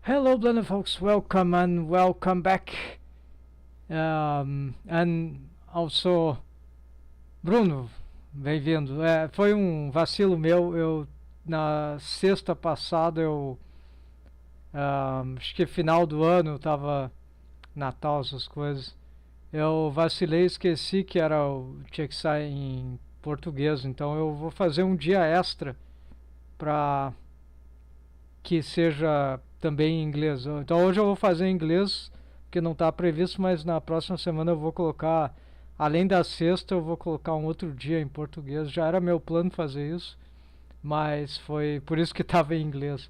Hello, Blender folks, welcome and welcome back. And also, Bruno, bem-vindo. Foi um vacilo meu, na sexta passada, acho que final do ano, tava Natal, essas coisas. Eu vacilei, esqueci que tinha que sair em português, então eu vou fazer um dia extra para que seja também em inglês. Então hoje eu vou fazer em inglês, que não está previsto, mas na próxima semana eu vou colocar, além da sexta, eu vou colocar um outro dia em português. Já era meu plano fazer isso, mas foi por isso que estava em inglês.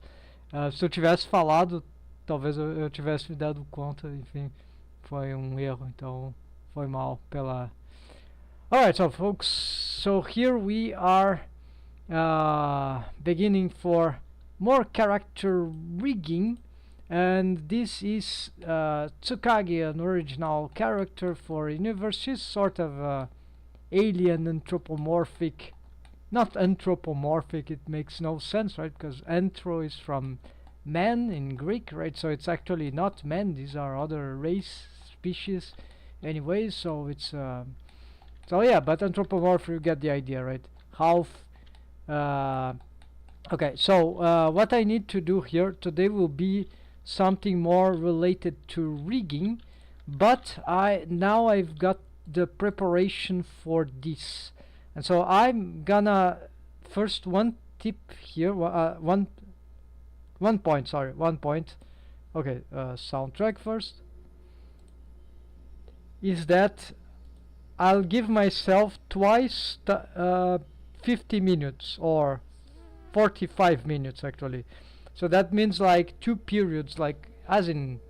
Se eu tivesse falado, talvez eu tivesse me dado conta, enfim, foi um erro, então foi mal pela... Alright, so folks, so here we are beginning for more character rigging, and this is Tsukagi, an original character for universe. She's sort of alien anthropomorphic, not anthropomorphic, it makes no sense, right? Because anthro is from man in Greek, right? So it's actually not men, these are other race species anyway, so it's so yeah, but anthropomorphic, you get the idea, right? Half okay, so what I need to do here today will be something more related to rigging, but I've got the preparation for this, and so I'm gonna first one tip here, one point, sorry, one point. Okay, soundtrack first is that I'll give myself twice 50 minutes or 45 minutes actually, so that means like two periods, like as in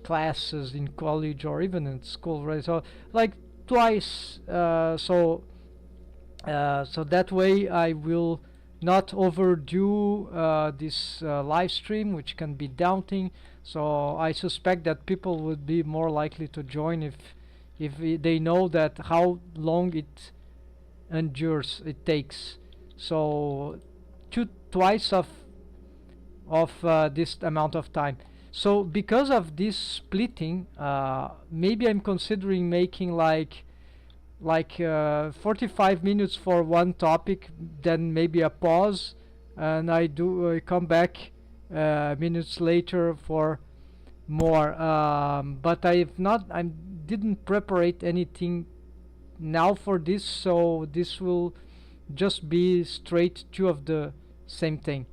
classes in college or even in school, right? So like twice, so that way I will not overdo this live stream, which can be daunting. So I suspect that people would be more likely to join if they know that how long it takes. So twice of this amount of time. So because of this splitting, maybe I'm considering making like 45 minutes for one topic, then maybe a pause, and I come back minutes later for more. But I didn't prepare anything now for this, so this will just be straight two of the same thing.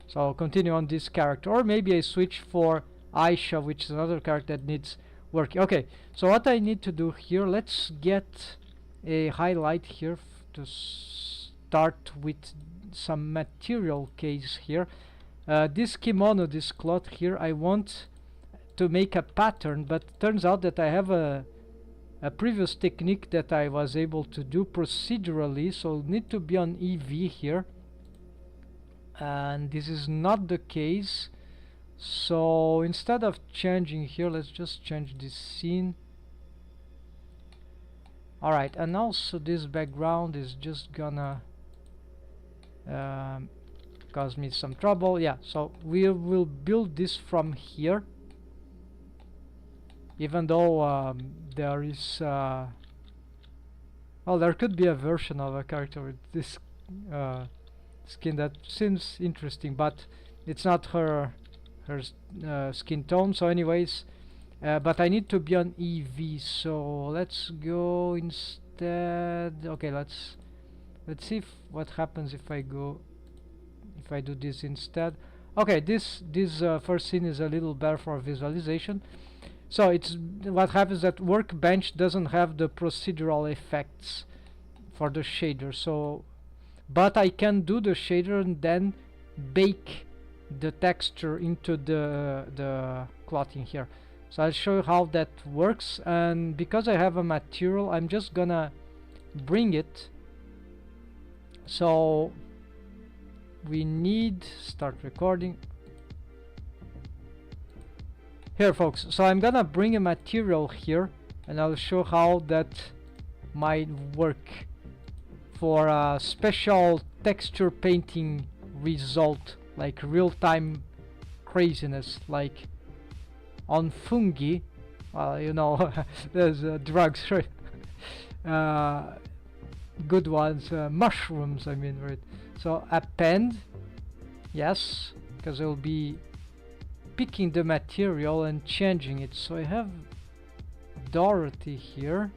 So I'll continue on this character, or maybe I switch for Aisha, which is another character that needs work. Okay, so what I need to do here, let's get a highlight here to start with some material case here. This kimono, this cloth here, I want to make a pattern, but turns out that I have a previous technique that I was able to do procedurally, so need to be on EV here, and this is not the case. So instead of changing here, let's just change this scene. Alright, and also this background is just gonna cause me some trouble. Yeah, so we will build this from here, even though there is well, there could be a version of a character with this skin that seems interesting, but it's not her skin tone. So anyways, but I need to be on EV, so let's go instead. Okay, let's see what happens if I do this instead. Okay, this first scene is a little better for visualization. So it's what happens that Workbench doesn't have the procedural effects for the shader, so but I can do the shader and then bake the texture into the clothing here. So I'll show you how that works, and because I have a material, I'm just gonna bring it. So we need start recording here, folks. So I'm gonna bring a material here, and I'll show how that might work for a special texture painting result, like real-time craziness, like on fungi. Well, you know, there's drugs, right? Good ones, mushrooms, I mean, right? So append, yes, because it will be picking the material and changing it. So I have Dorothy here.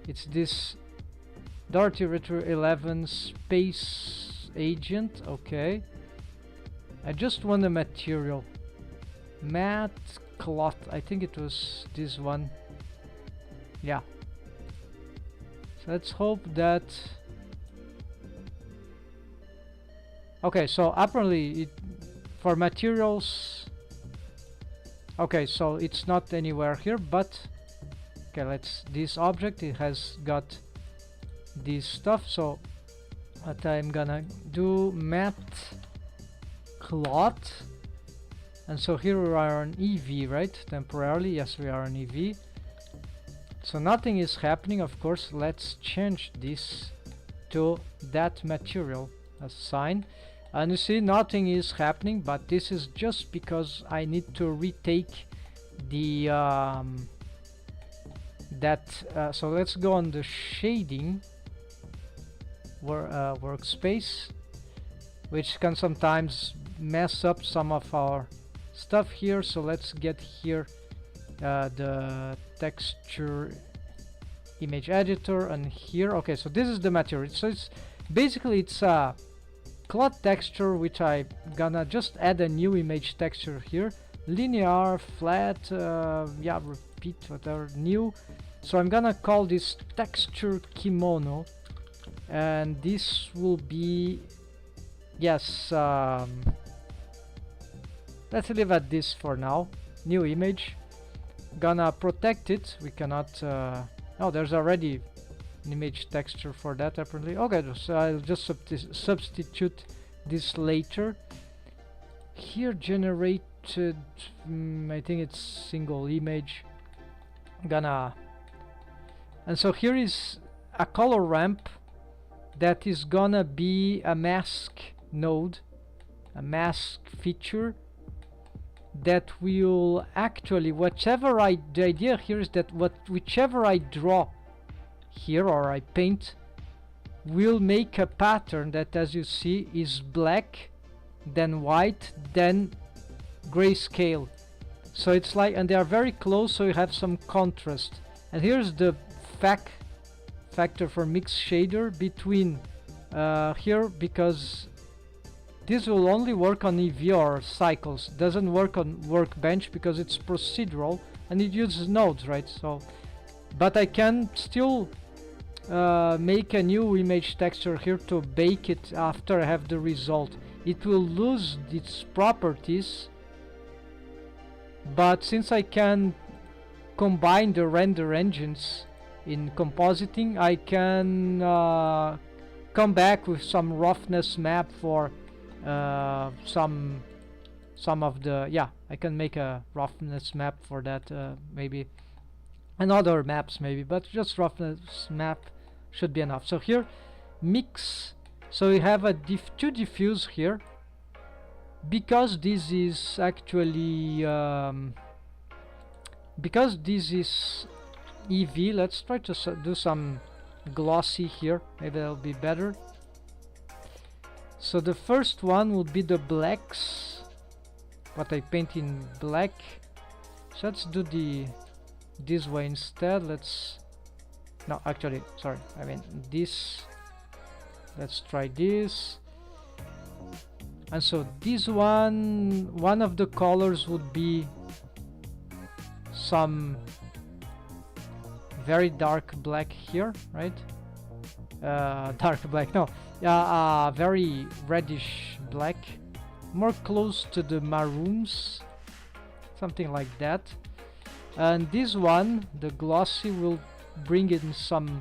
It's this Dorothy Ritter 11 space agent. Okay, I just want the material. Matte cloth, I think it was this one. Yeah, so let's hope that. Okay, so apparently it for materials. Okay, so it's not anywhere here, but okay, let's this object, it has got this stuff. So what I'm gonna do, matte cloth, and so here we are on EV, right? Temporarily, yes, we are on EV. So nothing is happening. Of course, let's change this to that material, assign. And you see nothing is happening, but this is just because I need to retake the so let's go on the shading workspace, which can sometimes mess up some of our stuff here. So let's get here the texture image editor, and here, okay, so this is the material. So it's basically it's a cloth texture, which I gonna just add a new image texture here, linear, flat, yeah, repeat, whatever, new. So I'm gonna call this texture kimono, and this will be, yes, let's leave at this for now. New image, gonna protect it. We cannot oh, there's already an image texture for that apparently. Okay, so I'll just substitute this later. Here generated, I think it's single image. Gonna, and so here is a color ramp that is gonna be a mask node, a mask feature that will actually, the idea here is that whichever I draw here or I paint will make a pattern that, as you see, is black, then white, then grayscale. So it's like, and they are very close, so you have some contrast. And here's the factor for mix shader between here, because this will only work on EV or cycles, doesn't work on Workbench because it's procedural and it uses nodes, right? So, but I can still make a new image texture here to bake it after I have the result. It will lose its properties, but since I can combine the render engines in compositing, I can come back with some roughness map for some of the, yeah, I can make a roughness map for that, maybe, and other maps maybe, but just roughness map should be enough. So here mix, so we have a two diffuse here, because this is actually because this is EV. Let's try to do some glossy here, maybe that'll be better. So the first one would be the blacks, what I paint in black. So let's do this way instead. Let's, no, actually, sorry, I mean this. Let's try this. And so this one of the colors would be some very dark black here, right? Dark black, no, very reddish black, more close to the maroons, something like that. And this one, the glossy, will bring in some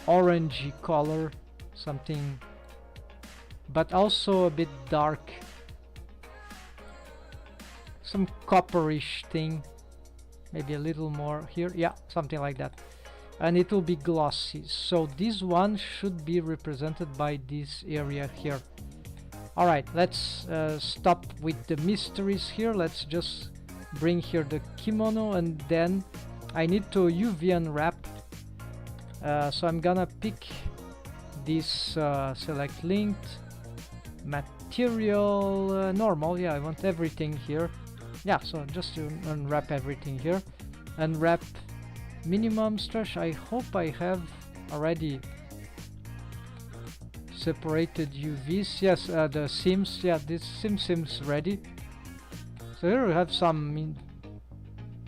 orangey color, something, but also a bit dark, some copperish thing, maybe a little more here, yeah, something like that. And it will be glossy. So this one should be represented by this area here. Alright, let's stop with the mysteries here. Let's just bring here the kimono, and then I need to UV unwrap. So I'm gonna pick this select linked material normal. Yeah, I want everything here. Yeah, so just to unwrap everything here. Unwrap minimum stretch. I hope I have already separated UVs. Yes, the seams. Yeah, this seam seems ready. So here we have some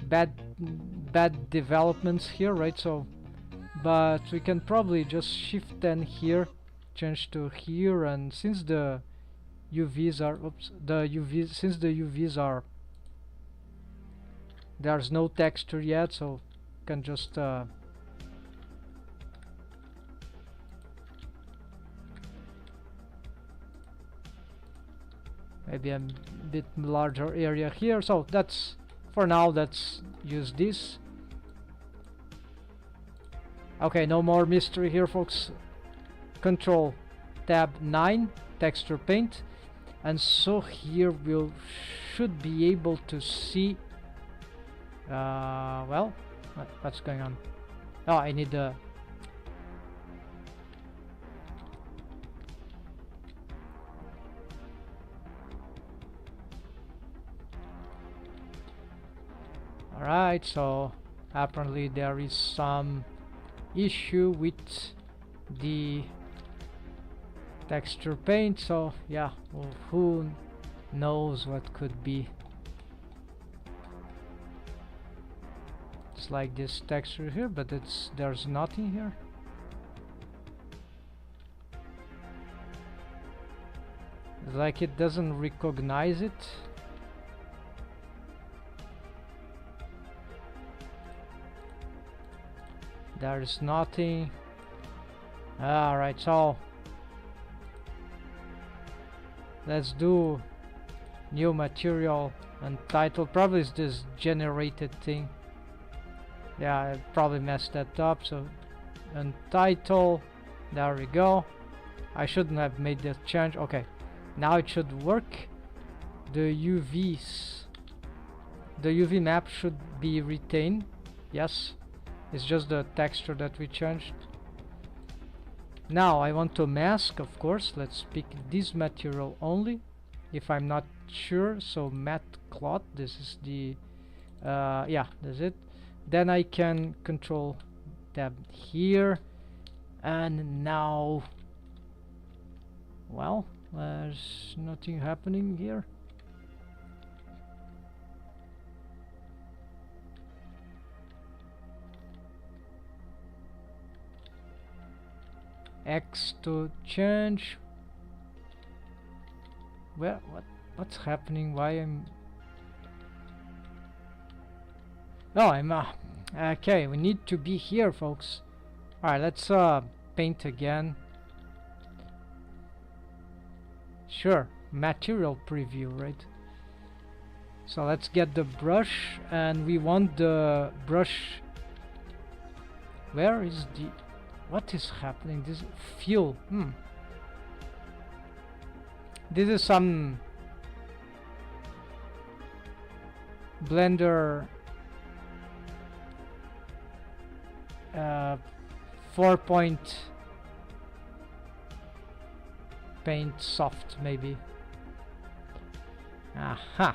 bad developments here, right? So, but we can probably just shift then here, change to here, and since the UVs are since the UVs are, there's no texture yet, so can just maybe a bit larger area here. So that's for now. Let's use this. Okay, no more mystery here, folks. Control tab 9, texture paint, and so here we'll should be able to see well, what's going on? Oh, I need the alright, so apparently there is some issue with the texture paint, so yeah, well, who knows what could be. It's like this texture here, but there's nothing here. It's like it doesn't recognize it. There's nothing. Alright, so let's do new material and title. Probably it's this generated thing. Yeah, I probably messed that up. So, and title, there we go. I shouldn't have made that change. Okay, now it should work. The UV map should be retained. Yes, it's just the texture that we changed. Now I want to mask, of course. Let's pick this material only, if I'm not sure. So matte cloth, this is the yeah, that's it. Then I can control tab here, and now, well, there's nothing happening here. X to change. Well, what's happening? Why I'm oh, I'm okay, we need to be here, folks. Alright, let's paint again. Sure, material preview, right? So let's get the brush, and we want the brush. Where is the, what is happening? This fuel. This is some Blender 4-point paint soft, maybe. Aha.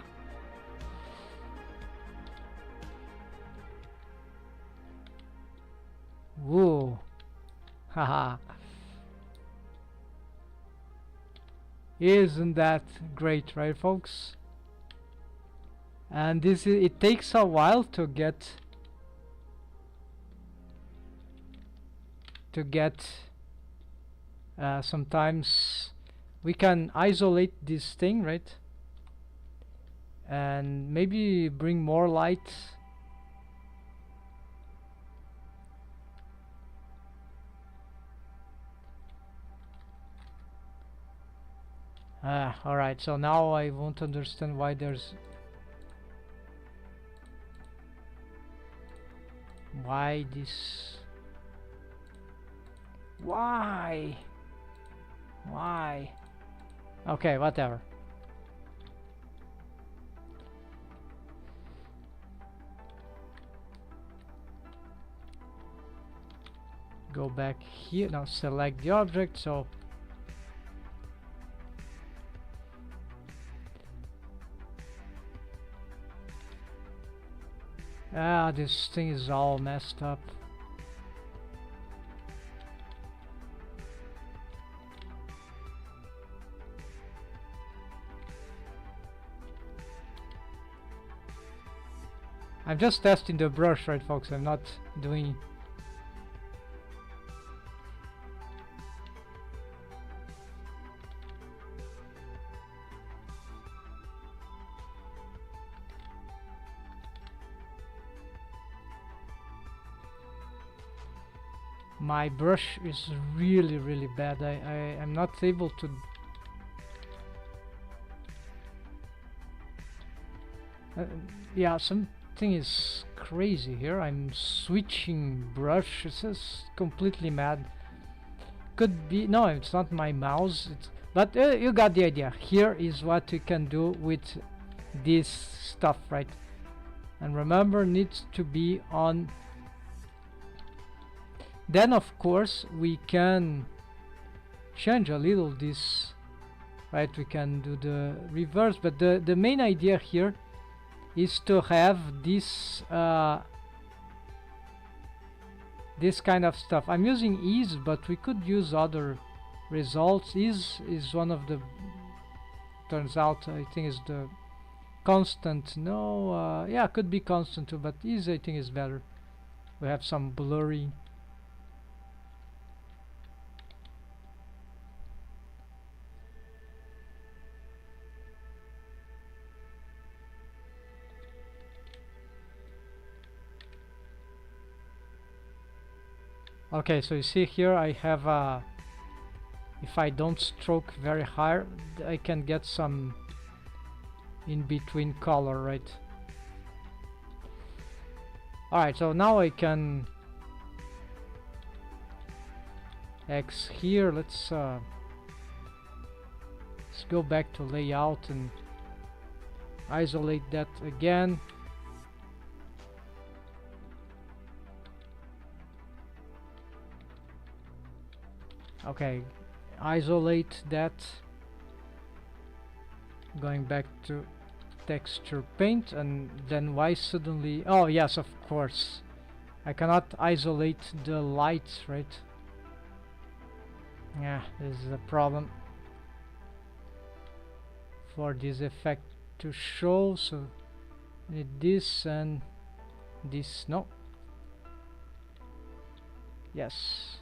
Whoa. Haha. Isn't that great, right, folks? And this is, it takes a while to get sometimes we can isolate this thing, right, and maybe bring more light. Alright, so now I won't understand why there's why this. Why? Okay, whatever. Go back here. Now select the object. So this thing is all messed up. I'm just testing the brush, right, folks? I'm not doing... My brush is really bad. I am not able to... yeah, something is crazy here. I'm switching brush. This is completely mad. Could be... no, it's not my mouse. But you got the idea. Here is what you can do with this stuff, right? And remember, needs to be on... Then of course we can change a little this, right? We can do the reverse, but the main idea here is to have this this kind of stuff. I'm using ease, but we could use other results. Ease is one of the, turns out, I think is the constant. No, yeah, could be constant too, but ease I think is better. We have some blurry. Okay, so you see here I have if I don't stroke very high, I can get some in between color, right? Alright, so now I can X here. Let's go back to layout and isolate that again. Okay, isolate that. Going back to texture paint, and then why suddenly... oh yes, of course I cannot isolate the lights, right? Yeah, this is a problem for this effect to show. So need this and this. No, yes.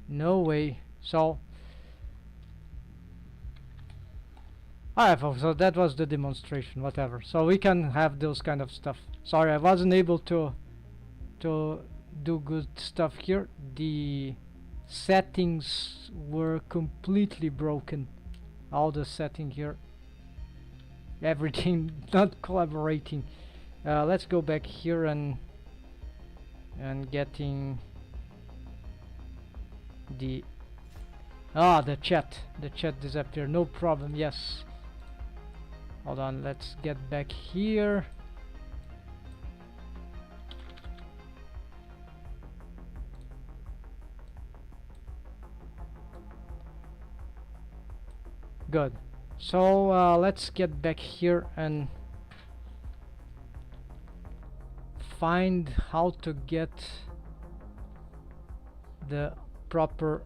No way. So alright folks, so that was the demonstration, whatever. So we can have those kind of stuff. Sorry, I wasn't able to do good stuff here. The settings were completely broken. All the setting here, everything not collaborating. Let's go back here and getting the the chat disappeared. No problem. Yes, hold on, let's get back here. Good. So let's get back here and find how to get the proper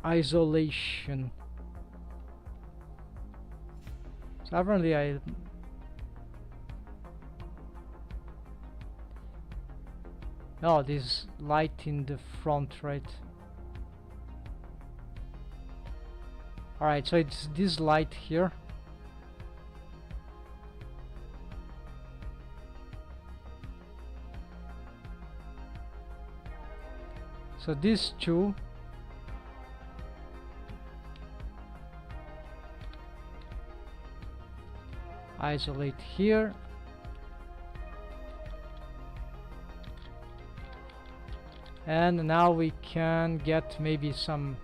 isolation. So apparently oh, this light in the front, right? Alright, so it's this light here. So these two isolate here. And now we can get maybe some...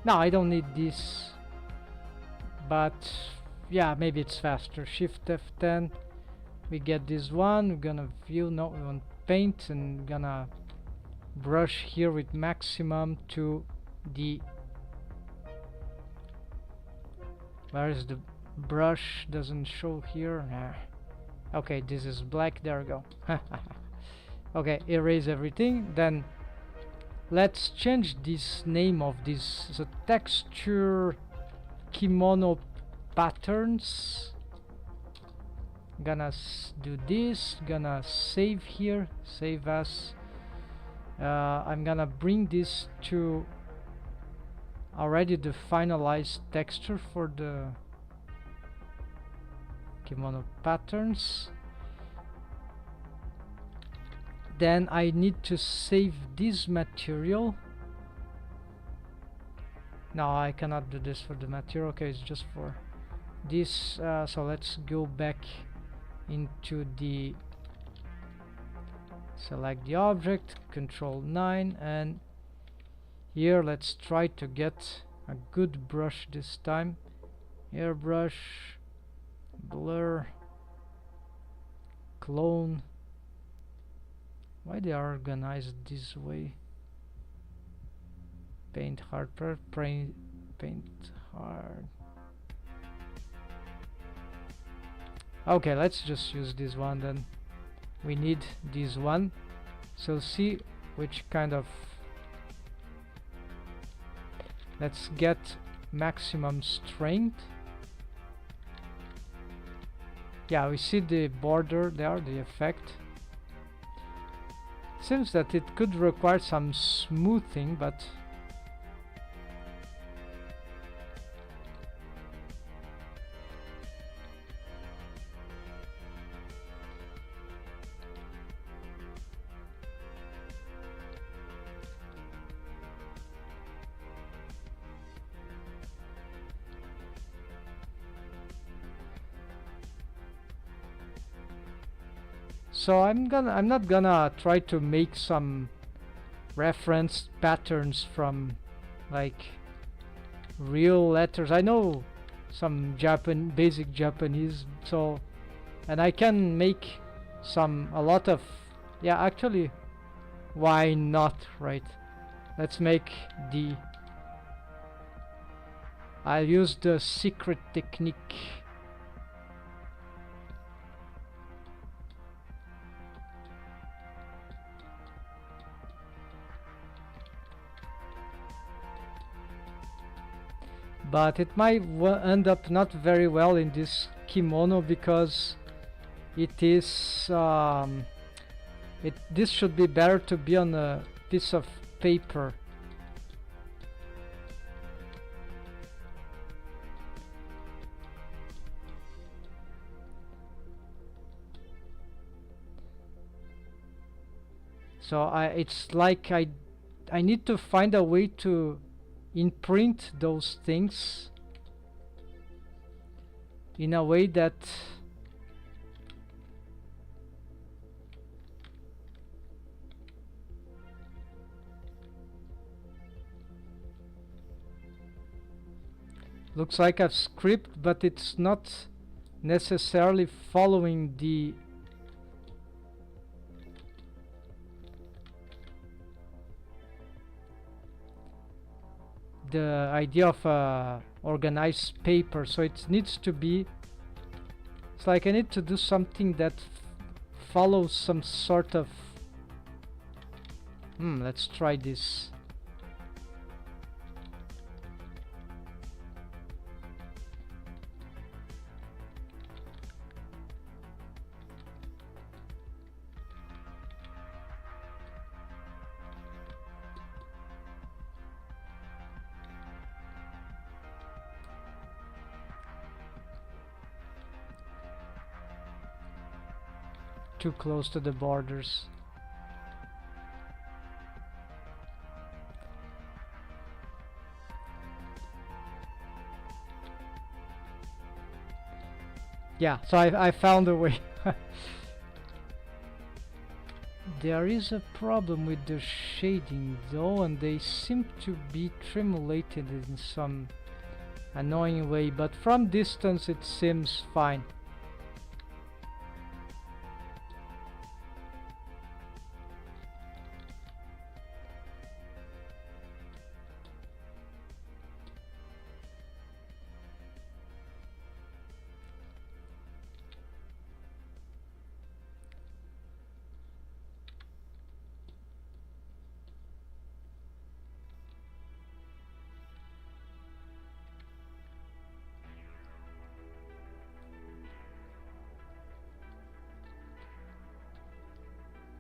No, I don't need this, but yeah, maybe it's faster. Shift F10, we get this one. We're gonna view, no, we want paint, and gonna brush here with maximum to the... Where is the brush? Doesn't show here. Nah. Okay, this is black, there we go. Okay, erase everything. Then let's change this name of this, the texture kimono patterns. Gonna do this, gonna save here, save as. I'm gonna bring this to already the finalized texture for the kimono patterns. Then I need to save this material. No, I cannot do this for the material. Okay, it's just for this. So let's go back into the... Select the object, Control 9, and here let's try to get a good brush this time. Airbrush, blur, clone. Why they are organized this way? Paint hard, paint hard. Okay, let's just use this one then. We need this one. So see which kind of... Let's get maximum strength. Yeah, we see the border there, the effect. Seems that it could require some smoothing, but so I'm not gonna try to make some reference patterns from like real letters. I know some basic Japanese, so, and I can make a lot of, yeah, actually, why not, right? Let's make the... I'll use the secret technique. But it might end up not very well in this kimono because it is this should be better to be on a piece of paper. So it's like I need to find a way to imprint those things in a way that looks like a script, but it's not necessarily following the idea of organized paper. So it needs to be, it's like I need to do something that follows some sort of let's try this. Too close to the borders. Yeah, so I found a way. There is a problem with the shading though, and they seem to be tremulated in some annoying way, but from distance it seems fine.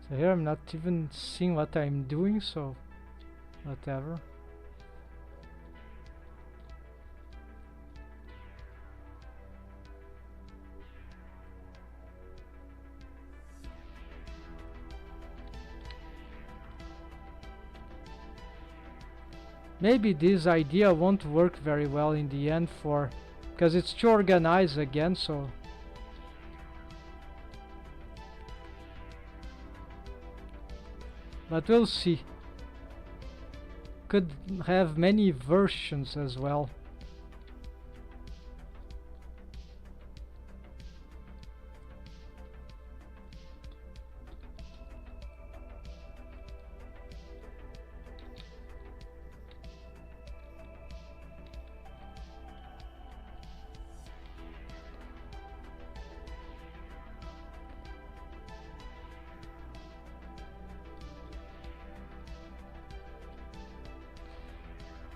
So here I'm not even seeing what I'm doing, so whatever. Maybe this idea won't work very well in the end for, because it's too organized again, so but we'll see. Could have many versions as well.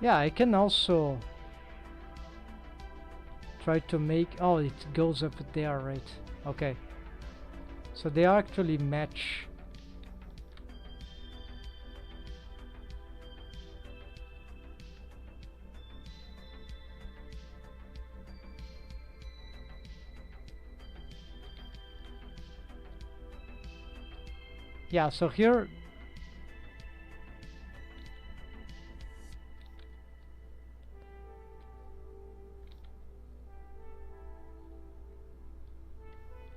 Yeah, I can also try to make... oh, it goes up there, right? Okay. So they actually match. Yeah, so here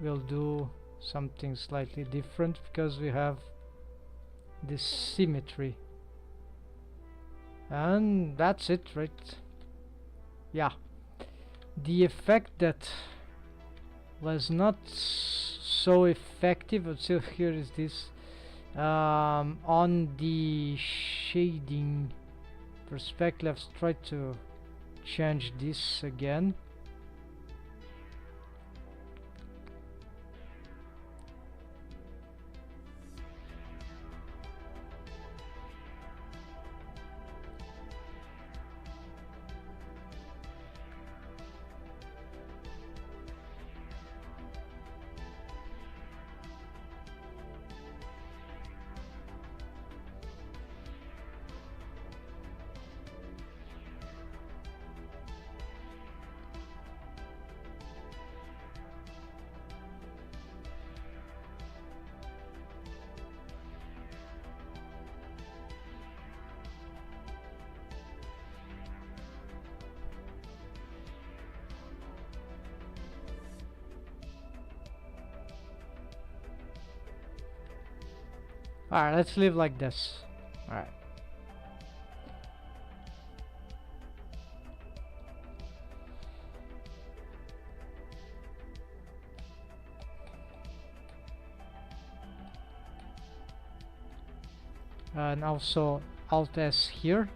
we'll do something slightly different because we have this symmetry, and that's it, right? Yeah, the effect that was not so effective until here is this on the shading perspective. Let's try to change this again. Alright, let's leave like this. Alright. And also Alt S here.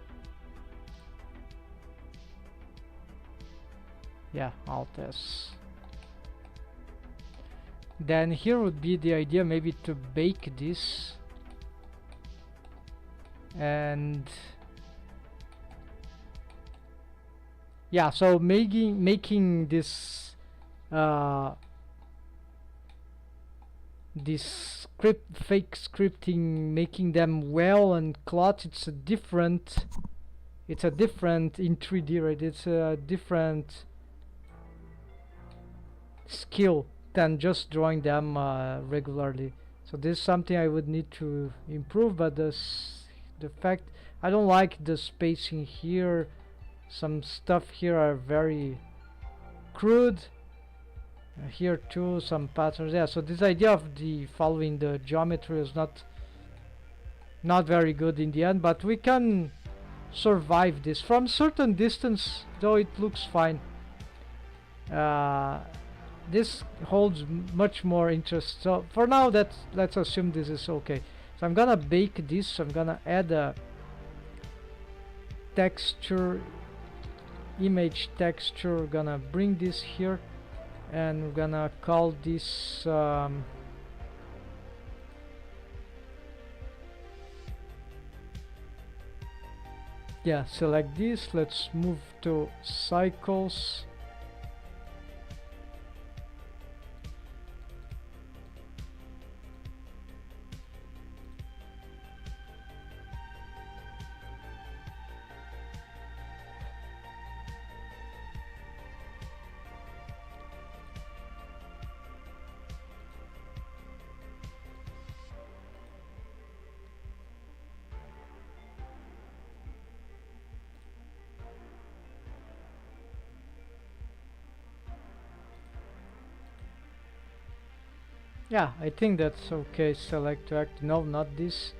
Yeah, Alt S. Then here would be the idea maybe to bake this. And yeah, so making this this fake scripting, making them well and clot, it's a different in 3D, right? It's a different skill than just drawing them regularly. So this is something I would need to improve, but the fact I don't like the spacing here. Some stuff here are very crude. Here too, some patterns. Yeah, so this idea of the following the geometry is not not very good in the end, but we can survive this. From certain distance, though, it looks fine. This holds much more interest. So for now, let's assume this is okay. So I'm gonna bake this. I'm gonna add a texture, image texture. We're gonna bring this here, and we're gonna call this yeah, select this. Let's move to cycles. Yeah, I think that's okay. Select to act. No, not this.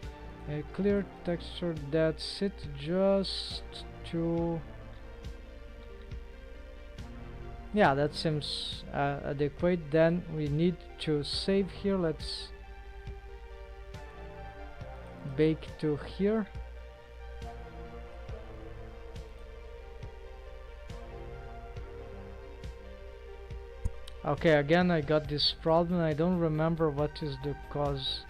Clear texture. That's it. Just to. Yeah, that seems adequate. Then we need to save here. Let's bake to here. Okay, again I got this problem. I don't remember what is the cause.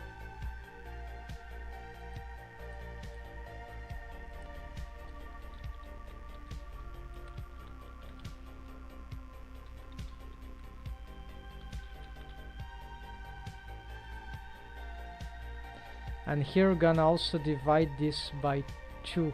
And here we're gonna also divide this by 2.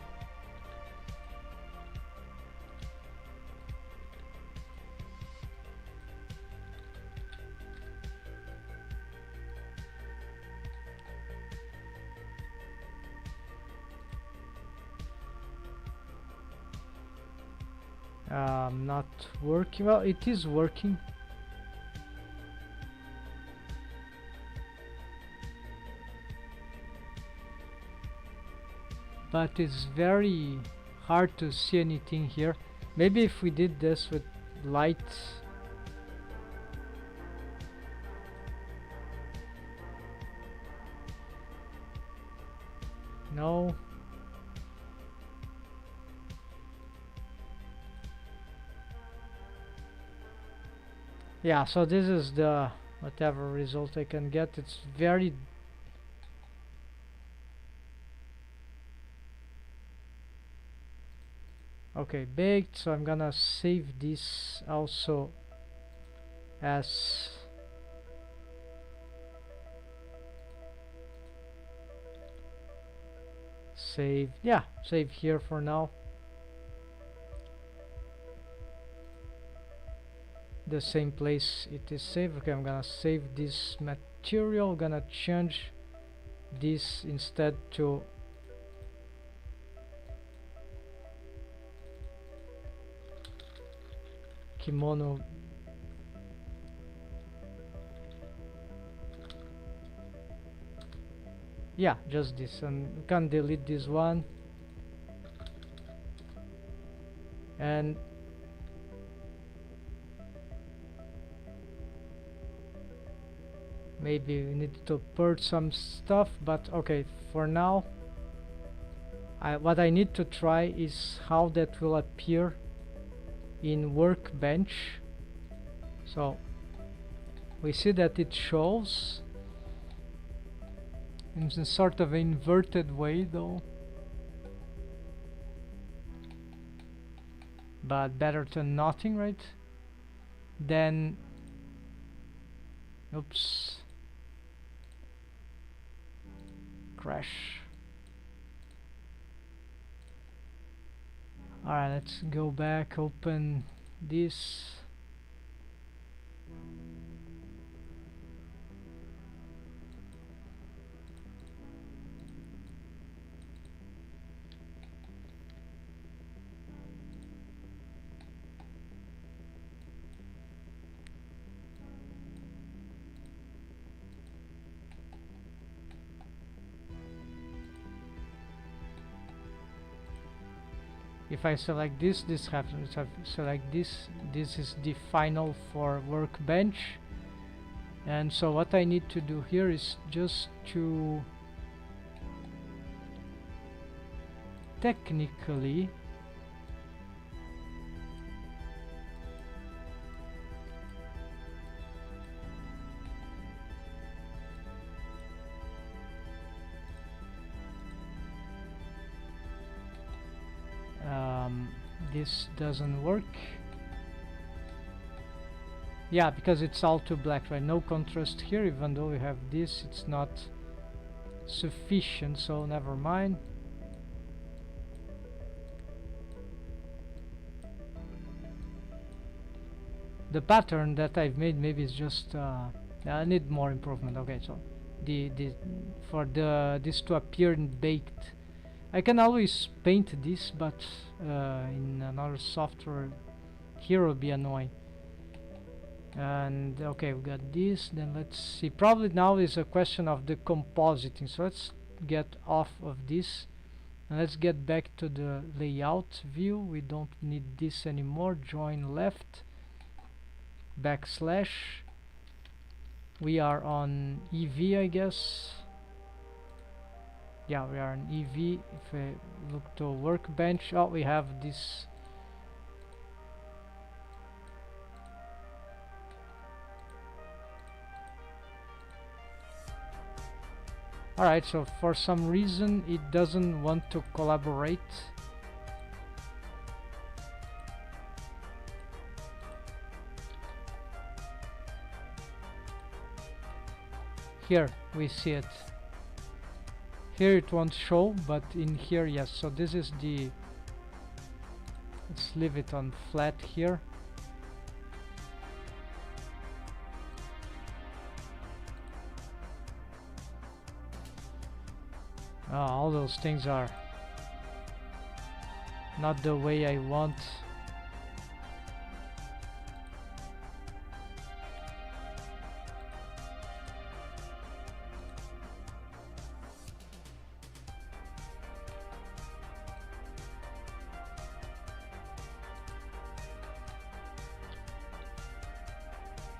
Not working. Well, it is working. But it's very hard to see anything here. Maybe if we did this with light. No. Yeah, so this is the whatever result I can get. It's very okay, baked. So I'm gonna save this also as save. Yeah, save here for now. The same place it is saved. Okay, I'm gonna save this material. I'm gonna change this instead to kimono. Yeah, just this, and we can delete this one, and maybe we need to purge some stuff, but okay, for now what I need to try is how that will appear in workbench. So we see that it shows in some sort of inverted way though, but better than nothing, right? Then oops, crash. Alright, let's go back, open this. If I select this, this happens. If I select this, this is the final for workbench. And so what I need to do here is just to technically this doesn't work. Yeah, because it's all too black, right? No contrast here. Even though we have this, it's not sufficient, so never mind. The pattern that I've made maybe is just I need more improvement. Okay, so the for this to appear in baked, I can always paint this, but in another software here will be annoying. And okay, we got this. Then let's see, probably now is a question of the compositing, so let's get off of this and let's get back to the layout view. We don't need this anymore. Join left backslash. We are on EV, I guess. Yeah, we are on EV. If I look to workbench, oh, we have this. Alright, so for some reason it doesn't want to collaborate. Here we see it. Here it won't show, but in here yes. So this is the, let's leave it on flat here. All those things are not the way I want.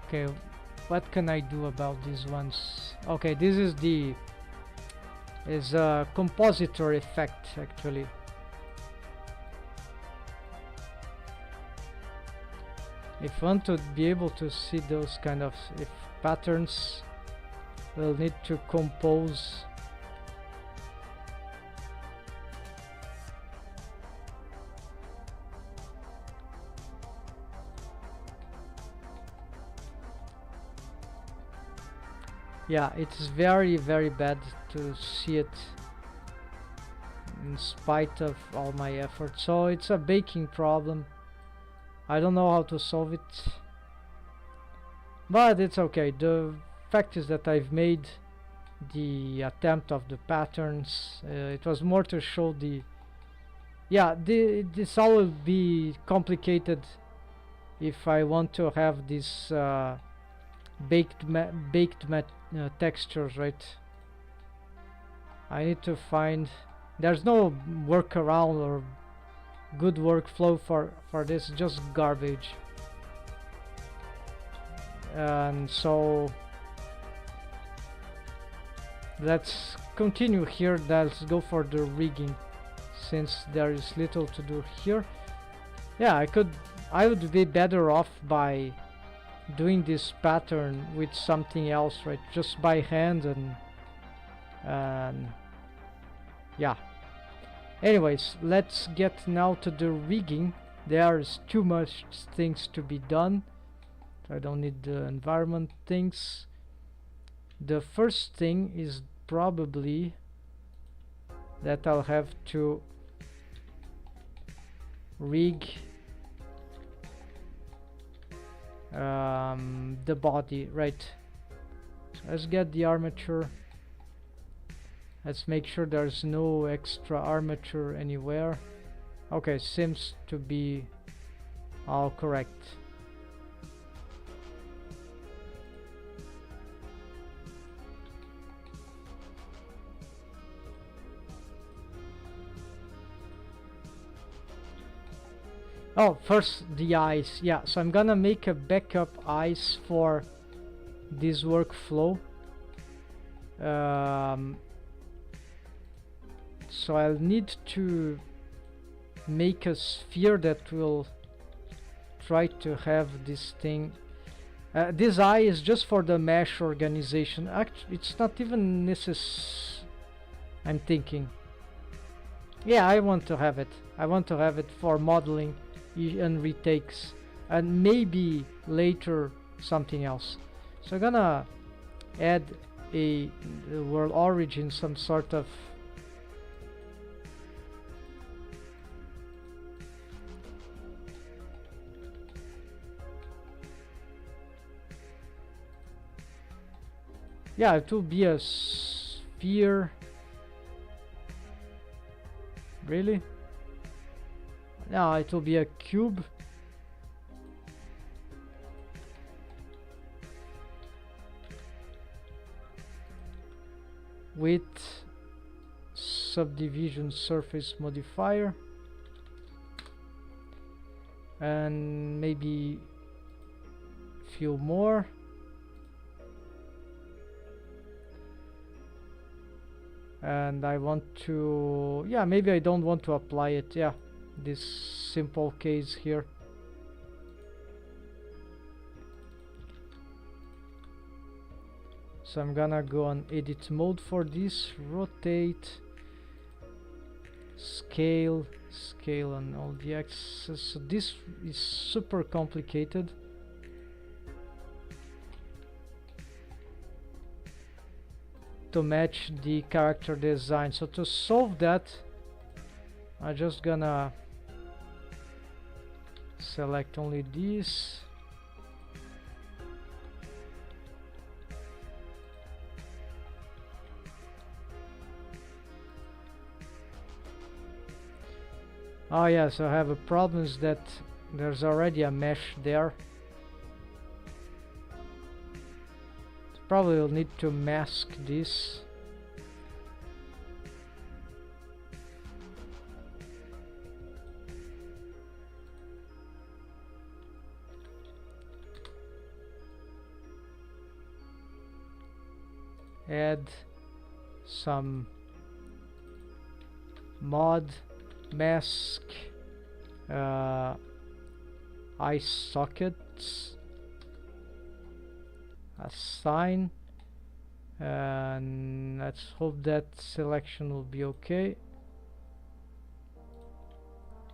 Okay, what can I do about these ones? Okay, this is the a compositor effect actually. If you want to be able to see those kind of patterns, we'll need to compose. Yeah, it's very bad to see it in spite of all my effort. So it's a baking problem. I don't know how to solve it, but it's okay. The fact is that I've made the attempt of the patterns. It was more to show the, yeah, this all will be complicated if I want to have this baked textures, right? I need to find, there's no workaround or good workflow for this, just garbage. And so let's continue here. Let's go for the rigging, since there is little to do here. Yeah, I would be better off by doing this pattern with something else, right? Just by hand and yeah. Anyways, let's get now to the rigging. There's too much things to be done. I don't need the environment things. The first thing is probably that I'll have to rig the body, right? So let's get the armature. Let's make sure there's no extra armature anywhere. Okay, seems to be all correct. Oh, first the eyes. Yeah, so I'm gonna make a backup eyes for this workflow. So I'll need to make a sphere that will try to have this thing. This eye is just for the mesh organization. Actually, it's not even necessary. I'm thinking. Yeah, I want to have it. I want to have it for modeling and retakes, and maybe later something else. So I'm gonna add a world origin, some sort of yeah, it will be a sphere. Really? No, it will be a cube. With subdivision surface modifier. And maybe few more. And I want to, yeah, maybe I don't want to apply it. Yeah, this simple case here. So I'm gonna go on edit mode for this, rotate, scale on all the axes. So this is super complicated. To match the character design. So to solve that, I'm just gonna select only this. Oh yeah, so I have a problem is that there's already a mesh there. Probably will need to mask this. Add some mod mask eye sockets, assign, and let's hope that selection will be okay.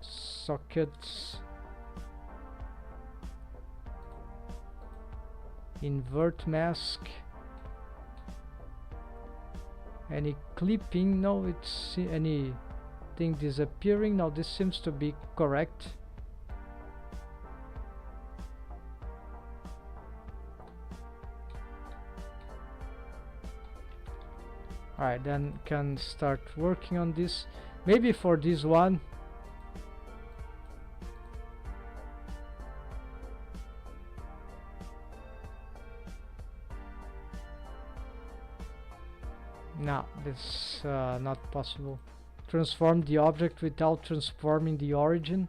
Sockets, invert mask. Any clipping? No, it's anything disappearing. Now this seems to be correct. Alright, then can start working on this. Maybe for this one, no, this not possible. Transform the object without transforming the origin.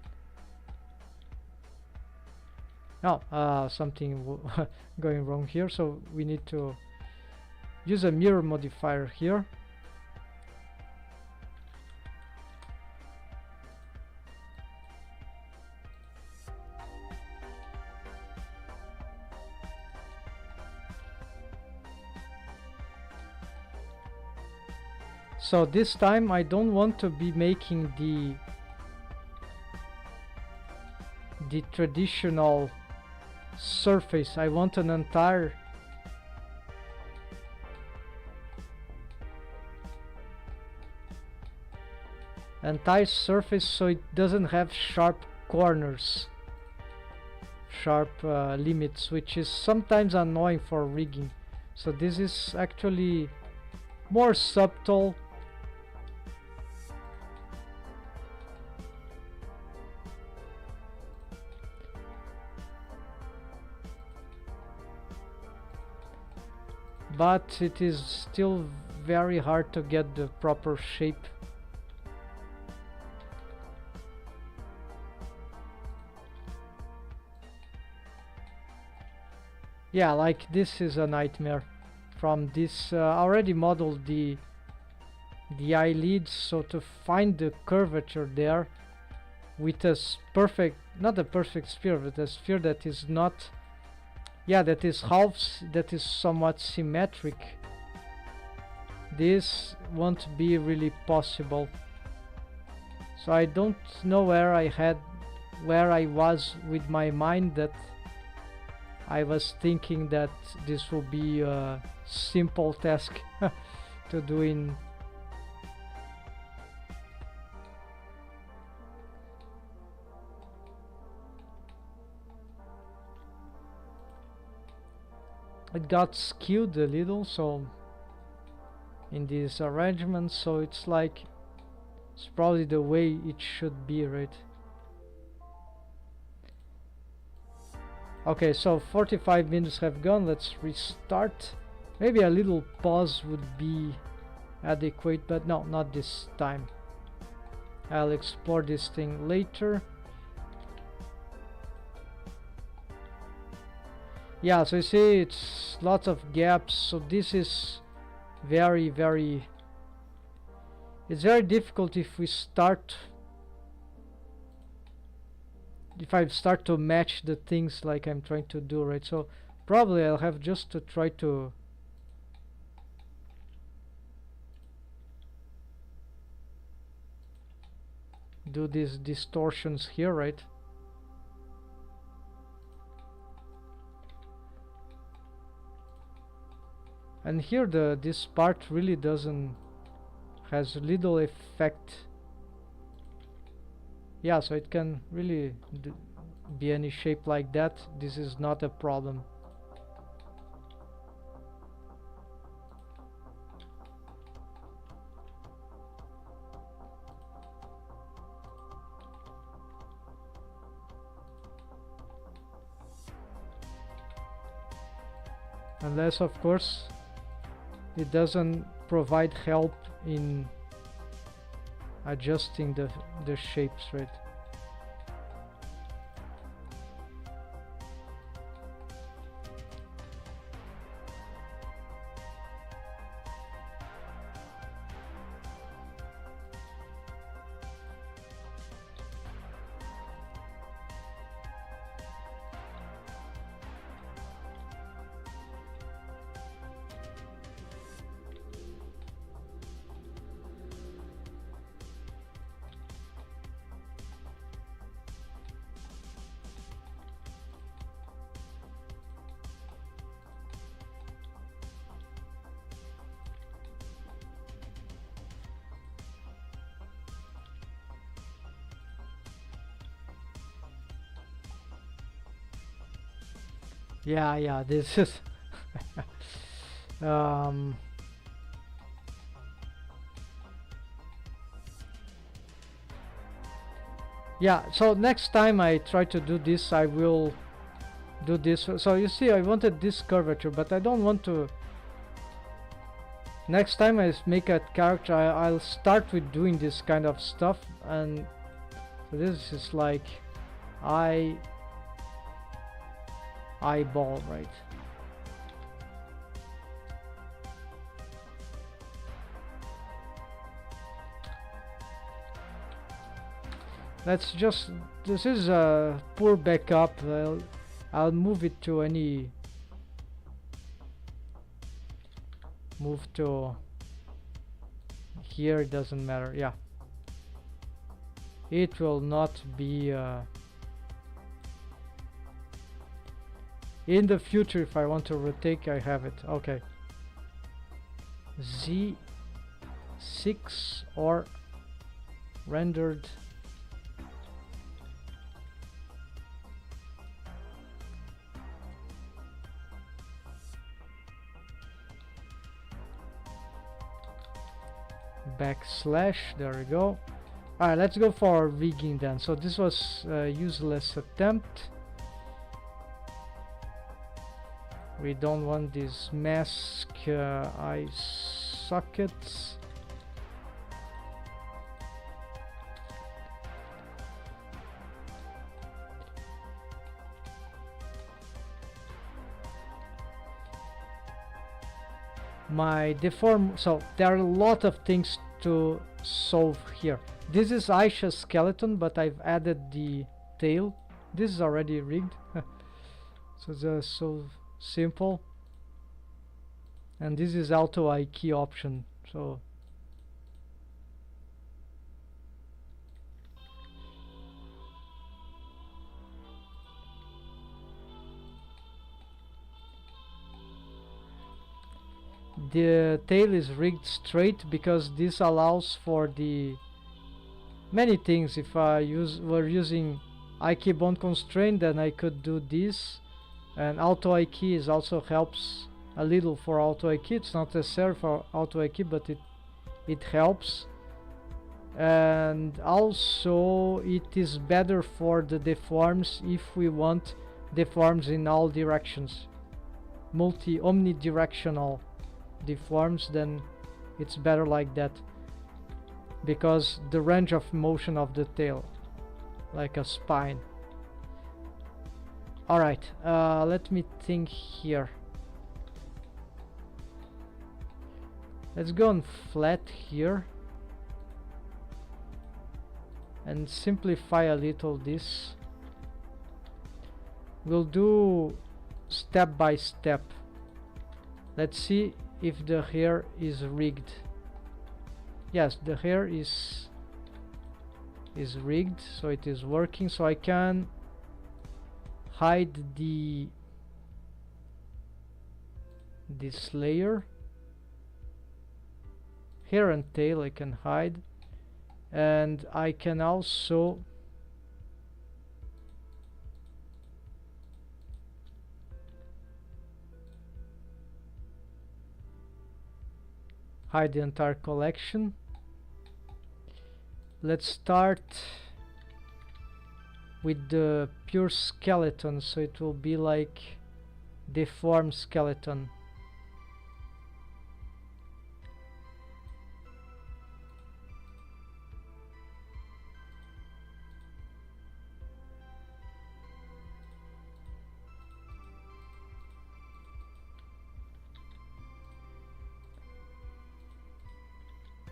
No, something going wrong here, so we need to use a mirror modifier here. So this time I don't want to be making the traditional surface. I want an entire surface, so it doesn't have sharp corners, sharp limits, which is sometimes annoying for rigging. So this is actually more subtle. But it is still very hard to get the proper shape. Yeah, like this is a nightmare. From this, already modeled the eyelids, so to find the curvature there with a perfect, not a perfect sphere, but a sphere that is not, yeah, that is that is somewhat symmetric. This won't be really possible. So I don't know where I was with my mind, that I was thinking that this will be a simple task to do in. It got skewed a little, so in this arrangement, so it's like it's probably the way it should be, right? Okay, so 45 minutes have gone. Let's restart. Maybe a little pause would be adequate, but no, not this time. I'll explore this thing later. Yeah, so you see it's lots of gaps, so this is very it's very difficult if I start to match the things like I'm trying to do, right? So probably I'll have just to try to do these distortions here, right? And here this part really has little effect. Yeah, so it can really be any shape like that. This is not a problem. Unless, of course, it doesn't provide help in adjusting the shapes, right? Yeah, this is um, yeah, so next time I try to do this, I will do this. So you see, I wanted this curvature, but I don't want to. Next time I make a character, I'll start with doing this kind of stuff, and so this is like eyeball, right? Let's just, this is a poor backup. I'll move it to any, move to here, it doesn't matter. Yeah, it will not be in the future. If I want to rotate, I have it. Okay, Z6 or rendered backslash. There we go. Alright, let's go for rigging then. So this was a useless attempt. We don't want these mask eye sockets. my deform. So there are a lot of things to solve here. This is Aisha's skeleton, but I've added the tail. This is already rigged. So just so simple. And this is auto IK option. So the tail is rigged straight because this allows for the many things. If I were using IK bone constraint, then I could do this, and auto IK is also helps a little for auto IK. It's not necessary for auto IK, but it helps. And also it is better for the deforms if we want deforms in all directions, omnidirectional deforms, then it's better like that, because the range of motion of the tail, like a spine. Alright, let me think here. Let's go on flat here and simplify a little this. We'll do step by step. Let's see if the hair is rigged. Yes, the hair is rigged, so it is working. So I can hide this layer. Hair and tail I can hide, and I can also hide the entire collection. Let's start with the pure skeleton, so it will be like deformed skeleton.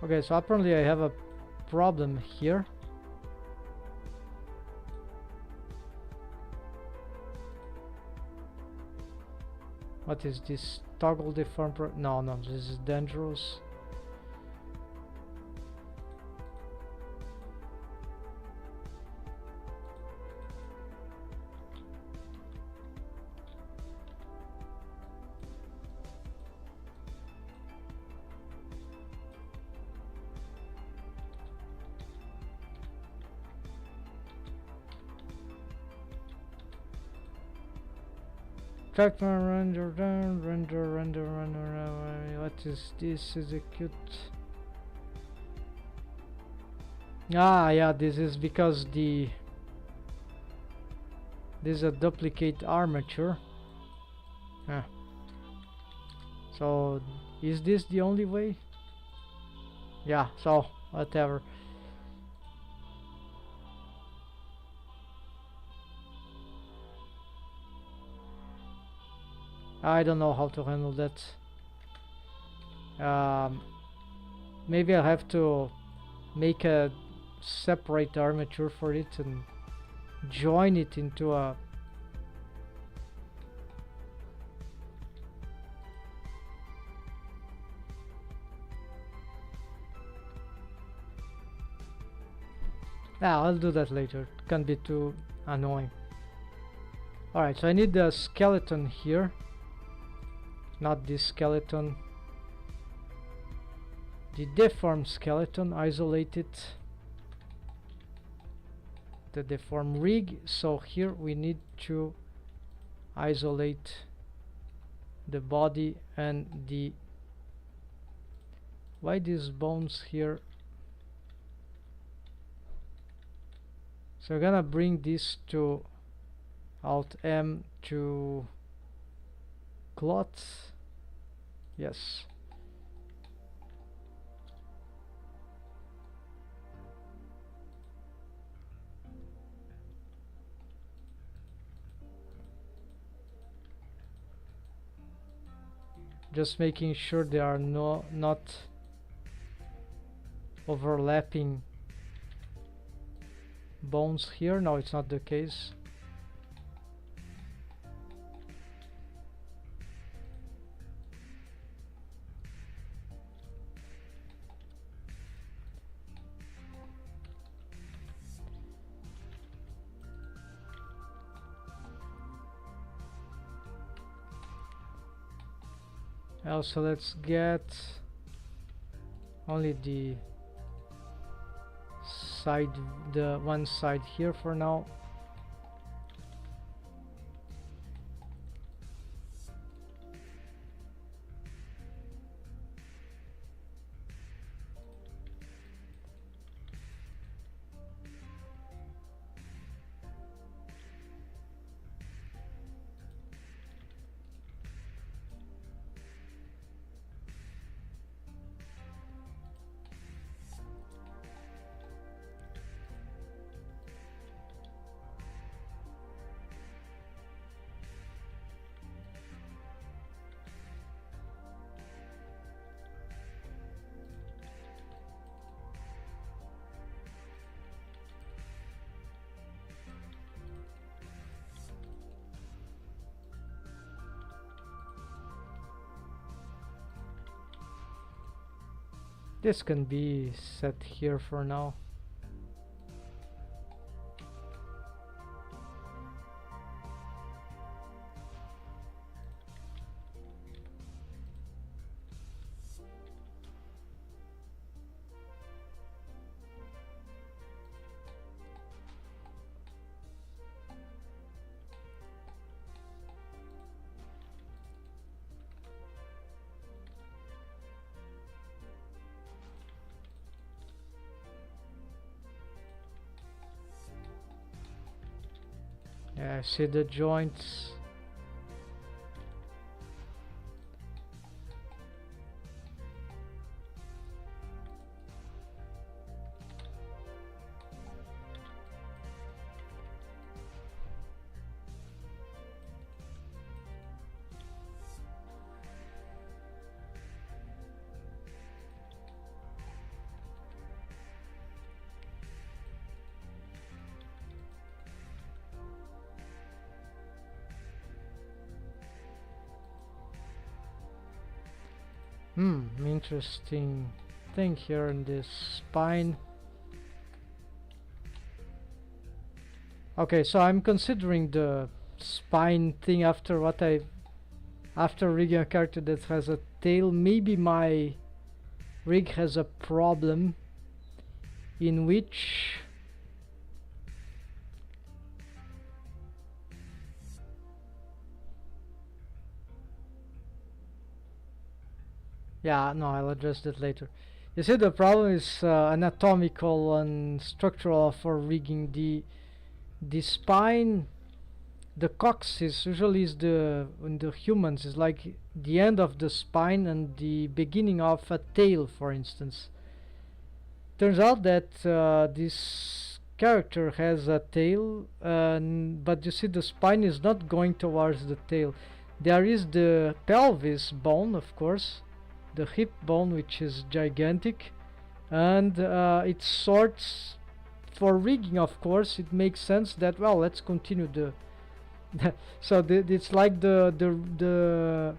Okay, so apparently I have a problem here. What is this? Toggle deform no, this is dangerous. Track render down, render. What is this? Execute. Ah, yeah, this is because this is a duplicate armature. Ah. So is this the only way? Yeah, so whatever. I don't know how to handle that. Maybe I'll have to make a separate armature for it and join it into a I'll do that later. It can't be too annoying. Alright, so I need the skeleton here. Not this skeleton. The deformed skeleton, isolate it. The deform rig. So here we need to isolate the body and the... Why these bones here? So we're gonna bring this to Alt M to clots. Yes. just making sure there are not overlapping bones here. No, it's not the case. Also, let's get only the one side here for now. This can be set here for now. Yeah, see the joints. Interesting thing here in this spine. Okay, so I'm considering the spine thing after rigging a character that has a tail. Maybe my rig has a problem in which yeah, no, I'll address that later. You see, the problem is anatomical and structural for rigging. The spine, the coccyx usually is in the humans is like the end of the spine and the beginning of a tail, for instance. Turns out that this character has a tail, but you see the spine is not going towards the tail. There is the pelvis bone, of course, the hip bone, which is gigantic, and it sorts for rigging. Of course, it makes sense that, well, let's continue the so it's like the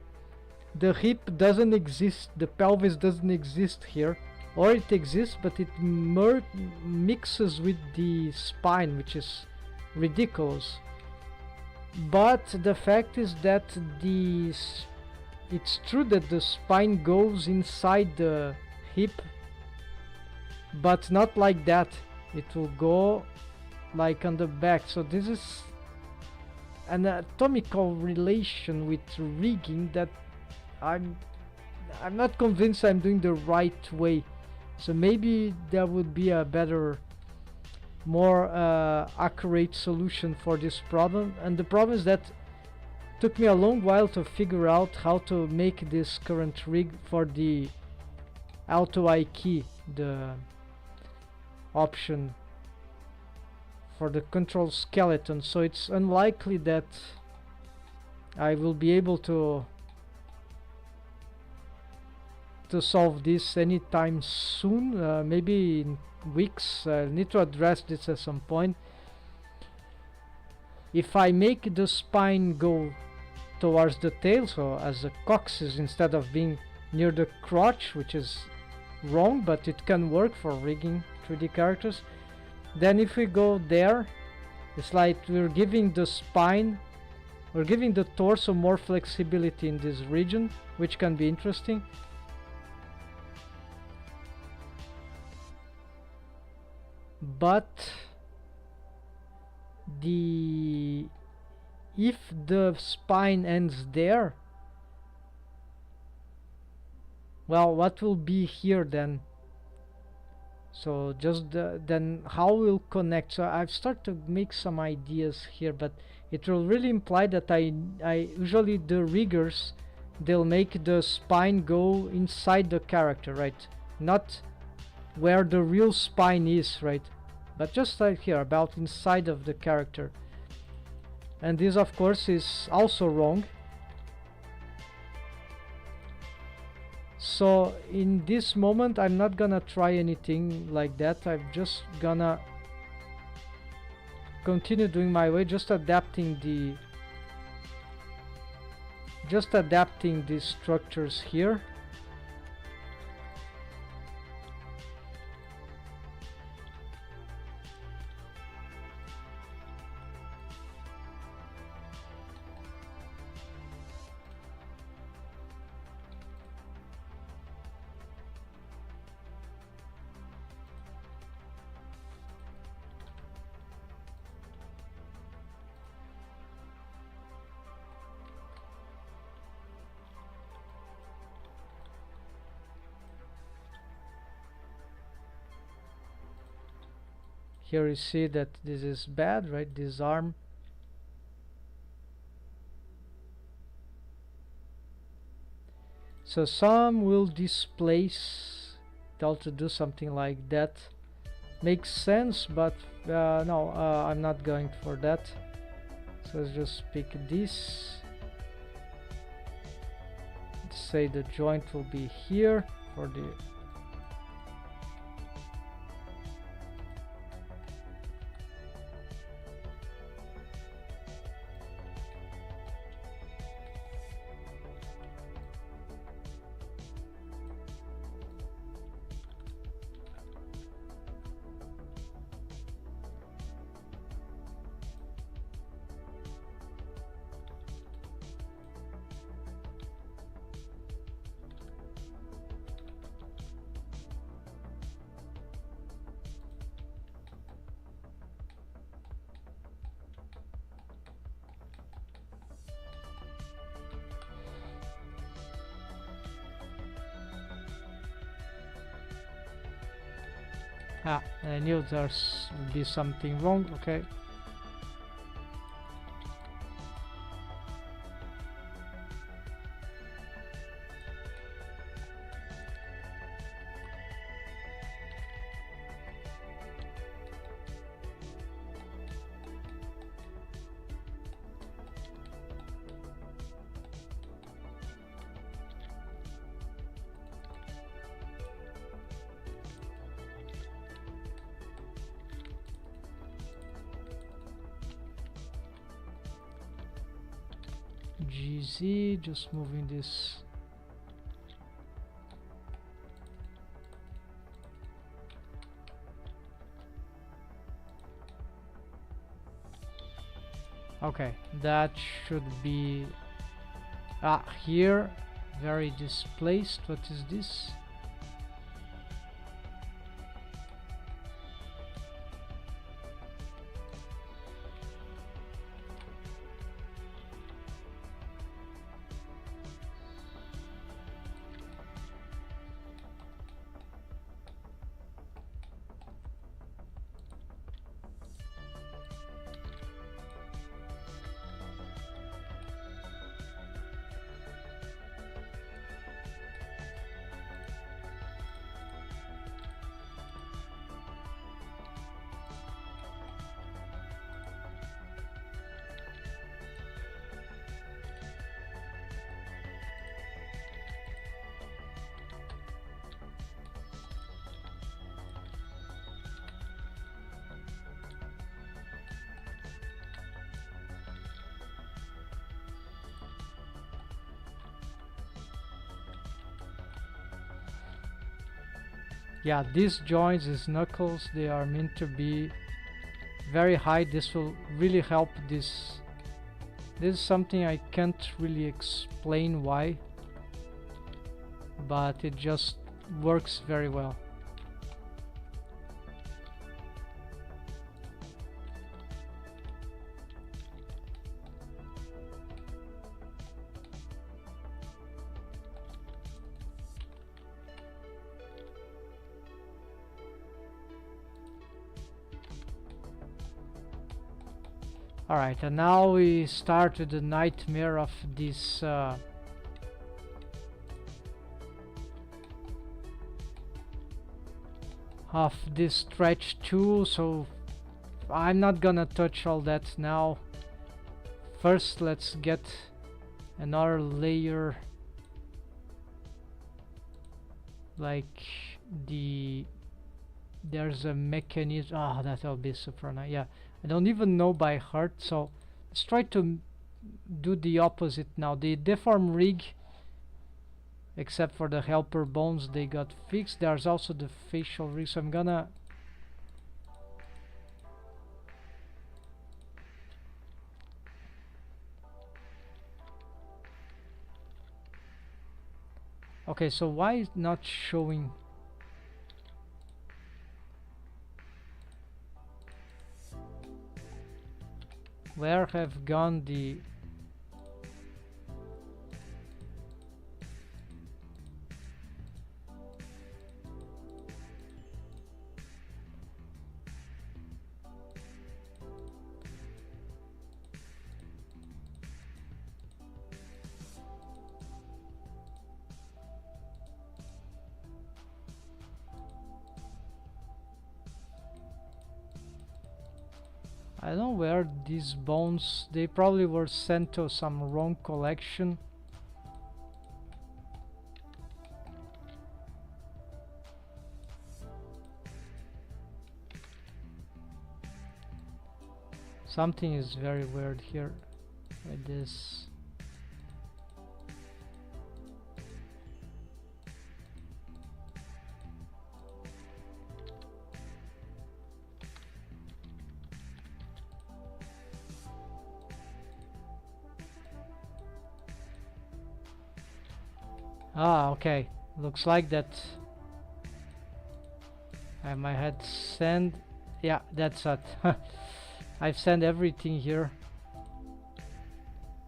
hip doesn't exist, the pelvis doesn't exist here, or it exists but it mixes with the spine, which is ridiculous. But the fact is that it's true that the spine goes inside the hip, but not like that. It will go like on the back. So this is an anatomical relation with rigging that I'm not convinced I'm doing the right way. So maybe there would be a better, more accurate solution for this problem. And the problem is that took me a long while to figure out how to make this current rig for the auto I key, the option for the control skeleton. So it's unlikely that I will be able to to solve this anytime soon, maybe in weeks. I need to address this at some point. If I make the spine go towards the tail, so as a coccyx instead of being near the crotch, which is wrong, but it can work for rigging 3D characters, then if we go there, it's like we're giving the spine, we're giving the torso more flexibility in this region, which can be interesting. But if the spine ends there, well, what will be here then? So just then how we'll connect. So I've started to make some ideas here, but it will really imply that I usually the riggers, they'll make the spine go inside the character, right? Not where the real spine is, right? But just like here, about inside of the character. And this of course is also wrong. So in this moment I'm not gonna try anything like that. I'm just gonna continue doing my way, just adapting these structures here. Here you see that this is bad, right? This arm. So some will displace, tell to do something like that. Makes sense, but no, I'm not going for that. So let's just pick this. Let's say the joint will be here for the I knew there's would be something wrong. Okay. GZ, just moving this. Okay, that should be here, very displaced. What is this? Yeah, these joints, these knuckles, they are meant to be very high. This will really help this. This is something I can't really explain why, but it just works very well. Alright, and now we start with the nightmare of this stretch tool, so I'm not gonna touch all that now. First, let's get another layer, like there's a mechanism. Ah, that'll be super nice. Yeah, I don't even know by heart, so let's try to do the opposite now. The deform rig, except for the helper bones, they got fixed. There's also the facial rig, so I'm gonna okay, so why is not showing? Where have gone the... I don't know where these bones, they probably were sent to some wrong collection. Something is very weird here with this. Ah, okay. Looks like that I might had send. Yeah, that's it. I've sent everything here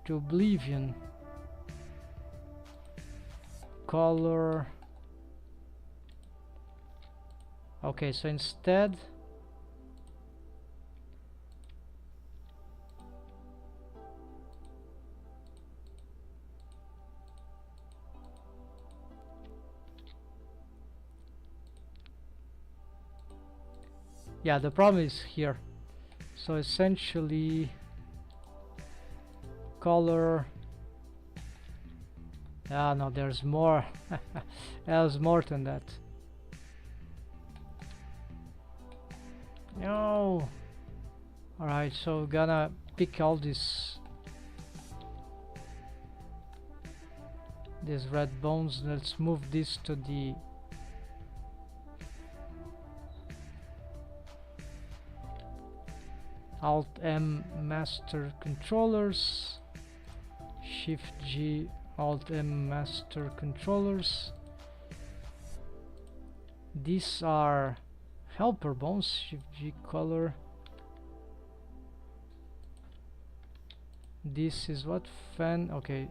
to oblivion. Color. Okay, so instead yeah, the problem is here. So essentially color. Ah, no, there's more. There's more than that. No. Alright, so gonna pick all these red bones. Let's move this to the Alt M master controllers, Shift G, Alt M master controllers. These are helper bones, Shift G color. This is what fan, okay.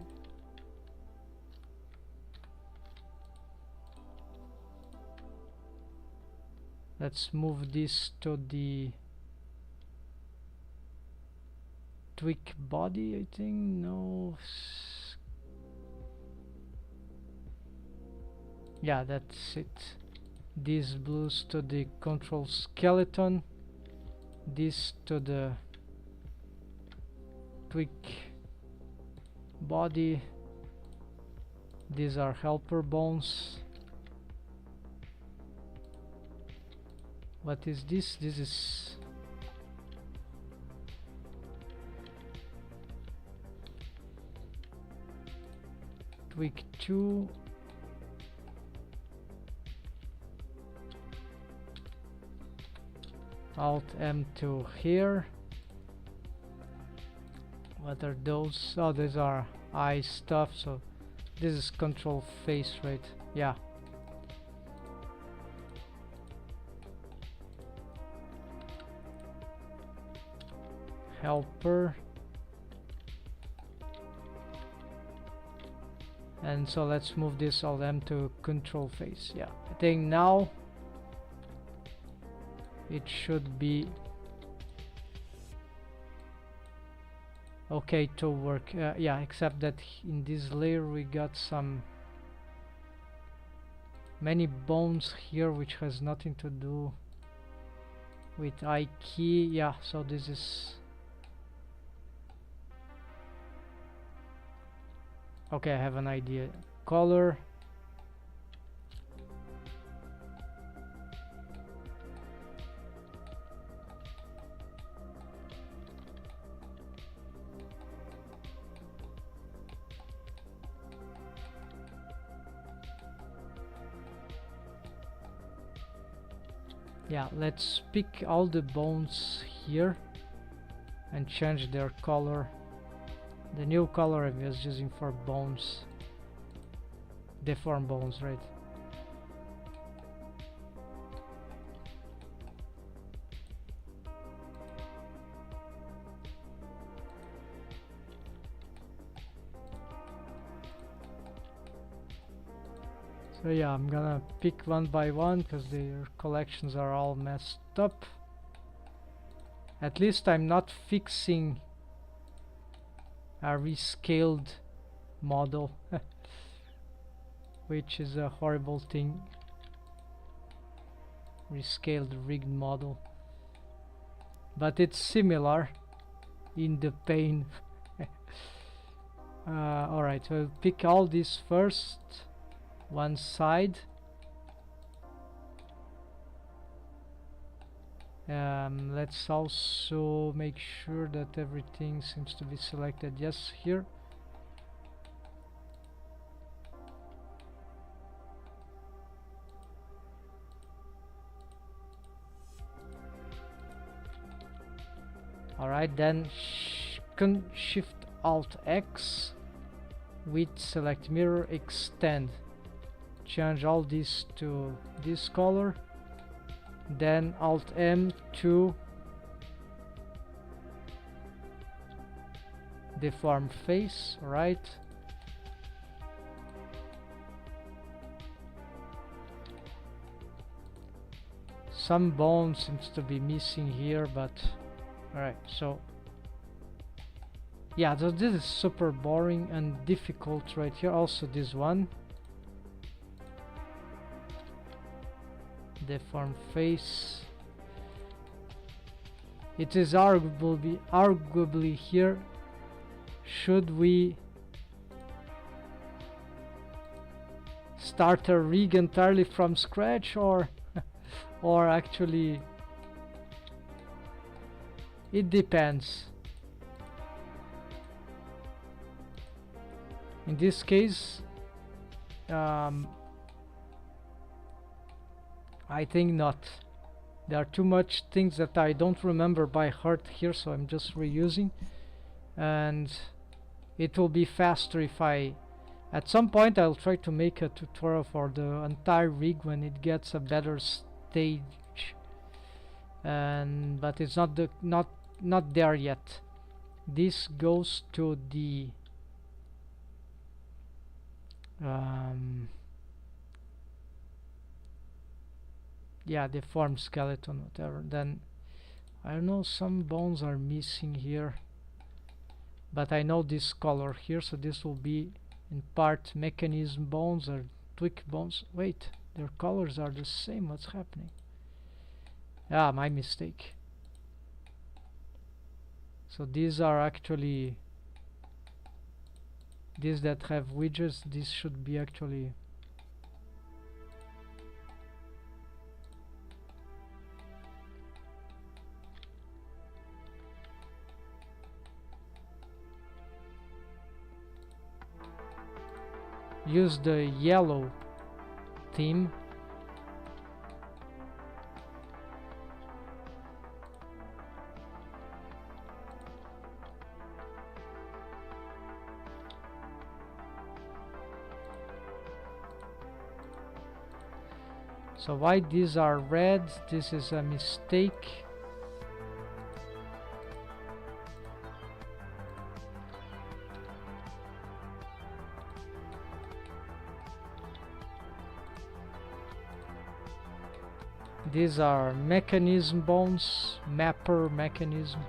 Let's move this to the tweak body, I think. No. Yeah, that's it. These blues to the control skeleton. This to the tweak body. These are helper bones. What is this? This is tweak 2. Alt M to here. What are those? Oh, these are eye stuff, so this is control face, right? Yeah. Helper. And so let's move this Alt M to control face. Yeah, I think now it should be okay to work. Yeah, except that in this layer we got some many bones here, which has nothing to do with eye key. Yeah, so this is okay. I have an idea. Color. Yeah, let's pick all the bones here and change their color. The new color I was using for bones, deformed bones, right? So yeah, I'm gonna pick one by one because their collections are all messed up. At least I'm not fixing a rescaled model, which is a horrible thing. Rescaled rigged model, but it's similar in the pain. Alright, so I'll pick all these first. One side. Let's also make sure that everything seems to be selected. Yes, here. Alright, then Shift Alt X with select mirror extend. Change all this to this color, then Alt M to deform face, right? Some bone seems to be missing here, but alright, so yeah, so this is super boring and difficult right here. Also this one, deform face. It is arguably here, should we start a rig entirely from scratch, or or actually it depends. In this case I think not. There are too much things that I don't remember by heart here, so I'm just reusing, and it will be faster if I at some point I'll try to make a tutorial for the entire rig when it gets a better stage, and but it's not there yet. This goes to the yeah, deformed skeleton, whatever. Then I don't know, some bones are missing here, but I know this color here, so this will be in part mechanism bones or twig bones. Wait, their colors are the same. What's happening? Ah, my mistake. So these are actually these that have widgets. This should be actually use the yellow theme. So why these are red? This is a mistake. These are mechanism bones, mapper mechanism.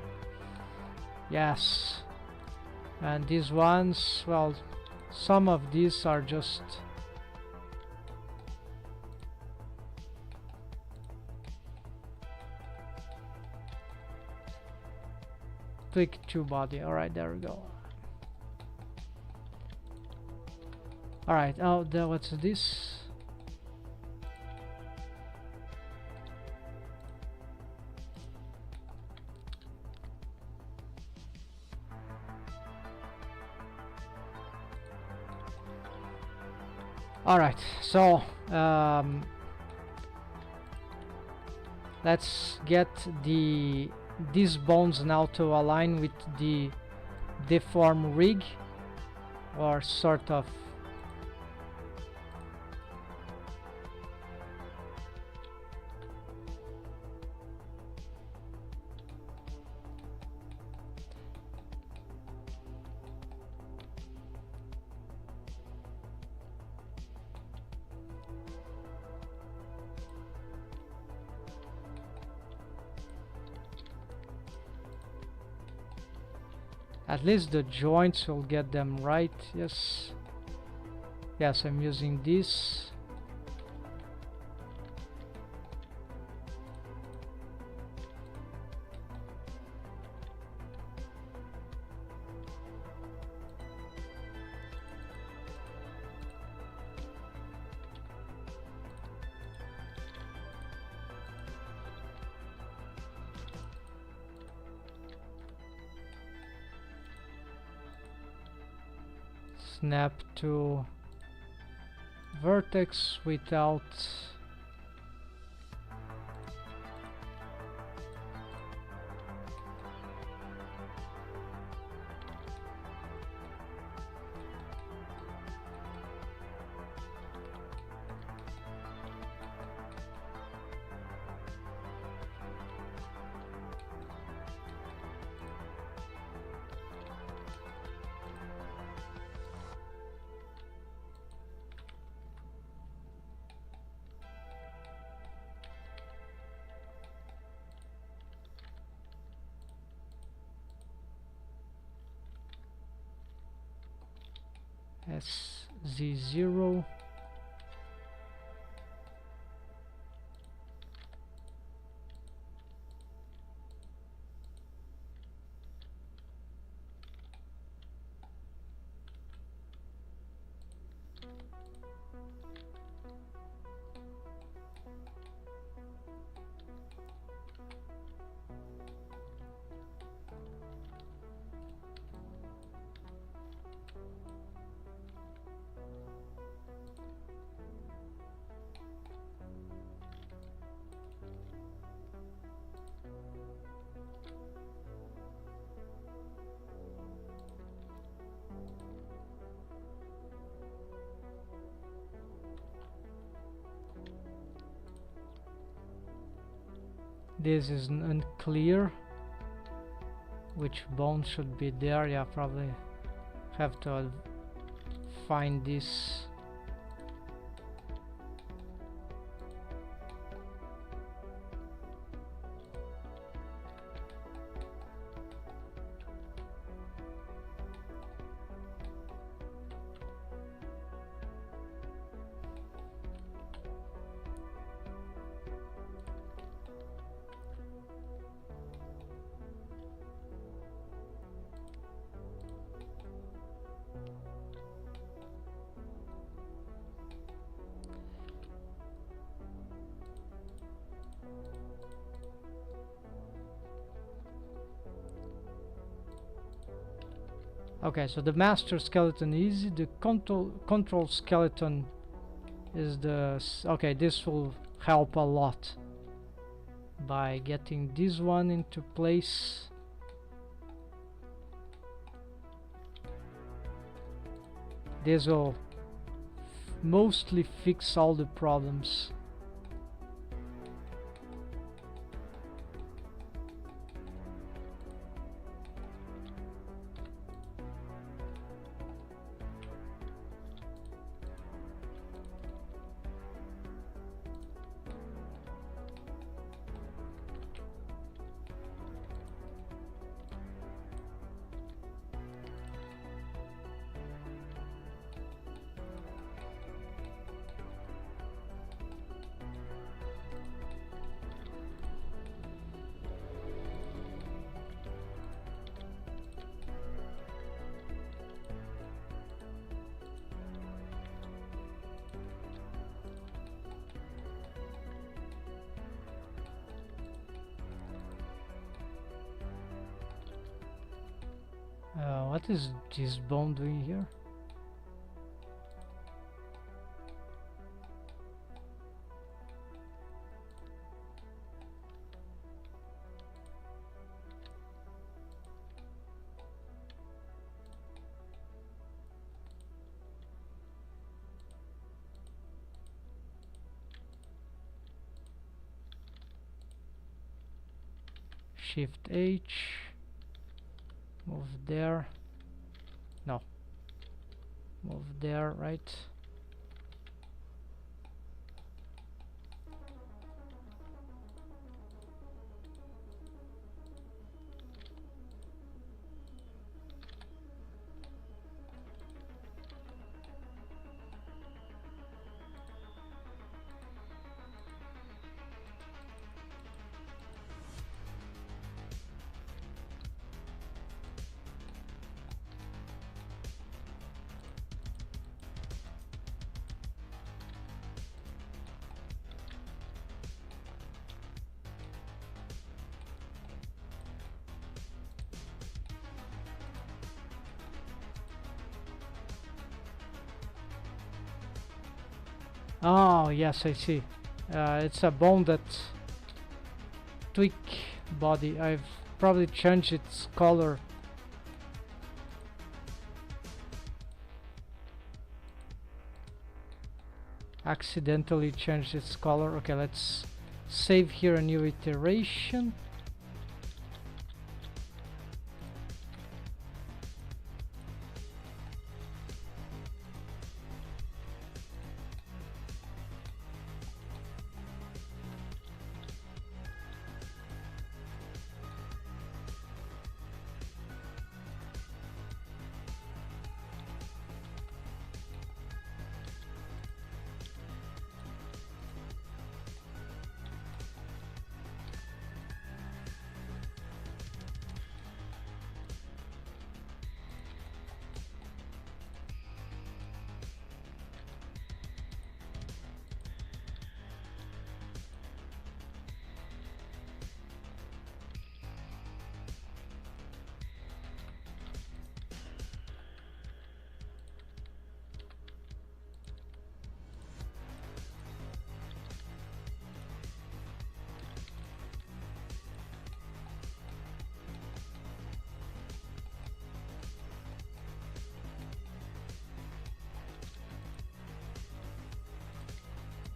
Yes. And these ones, well, some of these are just click to body. Alright, there we go. Alright, oh, what's this? Alright, so let's get these bones now to align with the deform rig, or sort of. At least the joints will get them right. Yes. Yes, I'm using this. Snap to vertex without SZ0. This is unclear. Which bone should be there? Yeah, probably have to find this. Okay, so the master skeleton is easy. The control skeleton is the okay. This will help a lot by getting this one into place. This will mostly fix all the problems What is this bone doing here? Shift H, move there, no, move there, right? Oh, yes, I see. It's a bone that tweak body. I've probably changed its color. Accidentally changed its color. Okay, let's save here a new iteration.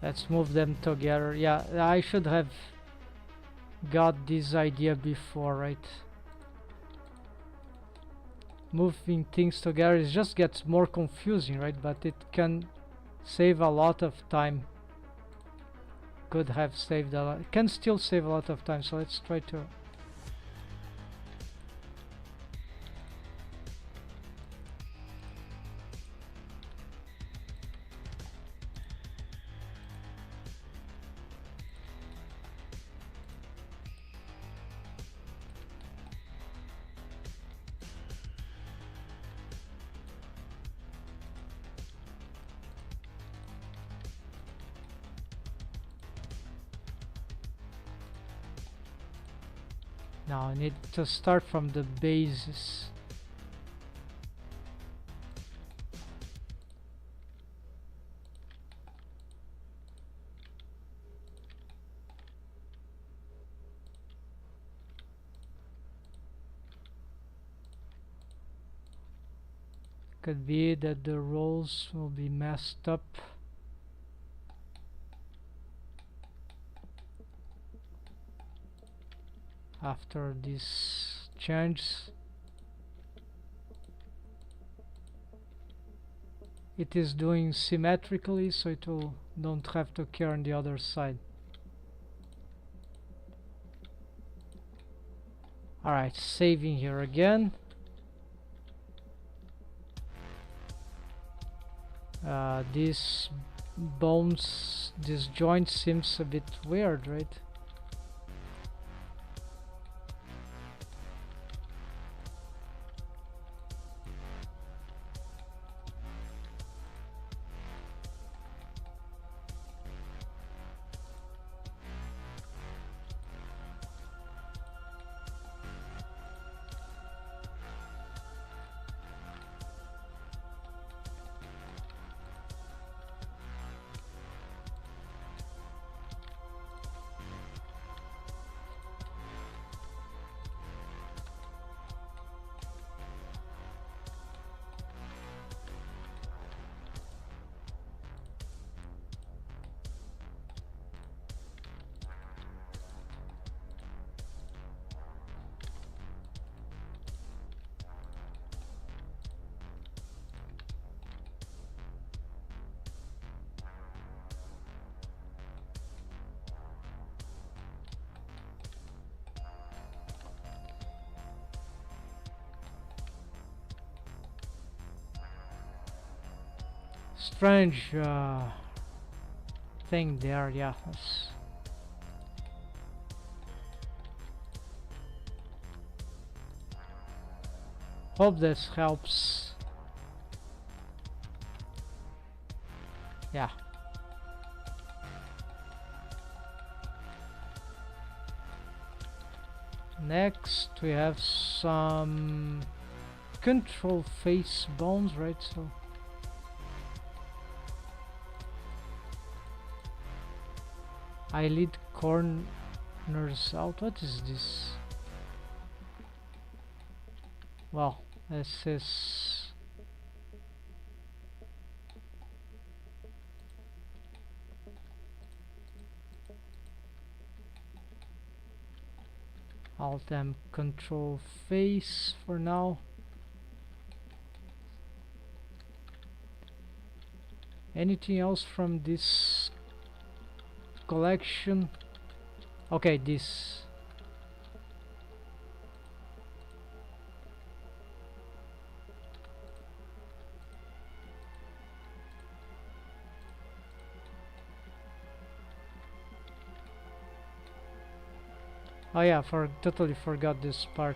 Let's move them together. Yeah, I should have got this idea before, right? Moving things together, it just gets more confusing, right? But it can save a lot of time. Could have saved a lot. It can still save a lot of time, so let's try to... Now I need to start from the basis. Could be that the roles will be messed up. After this change, it is doing symmetrically, so it will don't have to care on the other side. Alright, saving here again. These bones, this joint seems a bit weird, right? strange thing there. Yeah, hope this helps. Yeah. Next we have some control face bones, right? So eyelid corners out. What is this? Well, this is Alt M control face for now. Anything else from this collection? Okay, this. Oh yeah, totally forgot this part.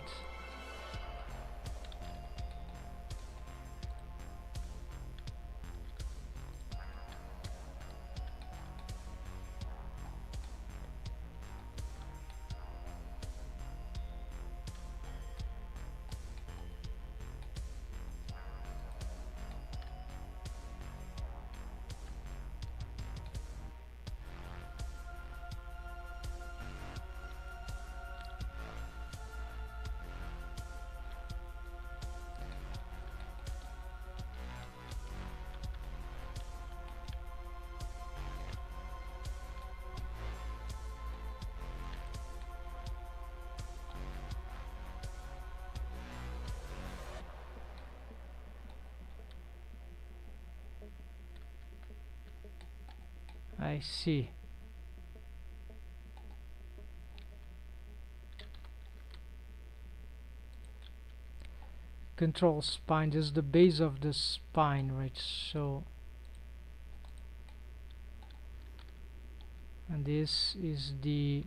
I see. Control spine, this is the base of the spine, right? So, and this is the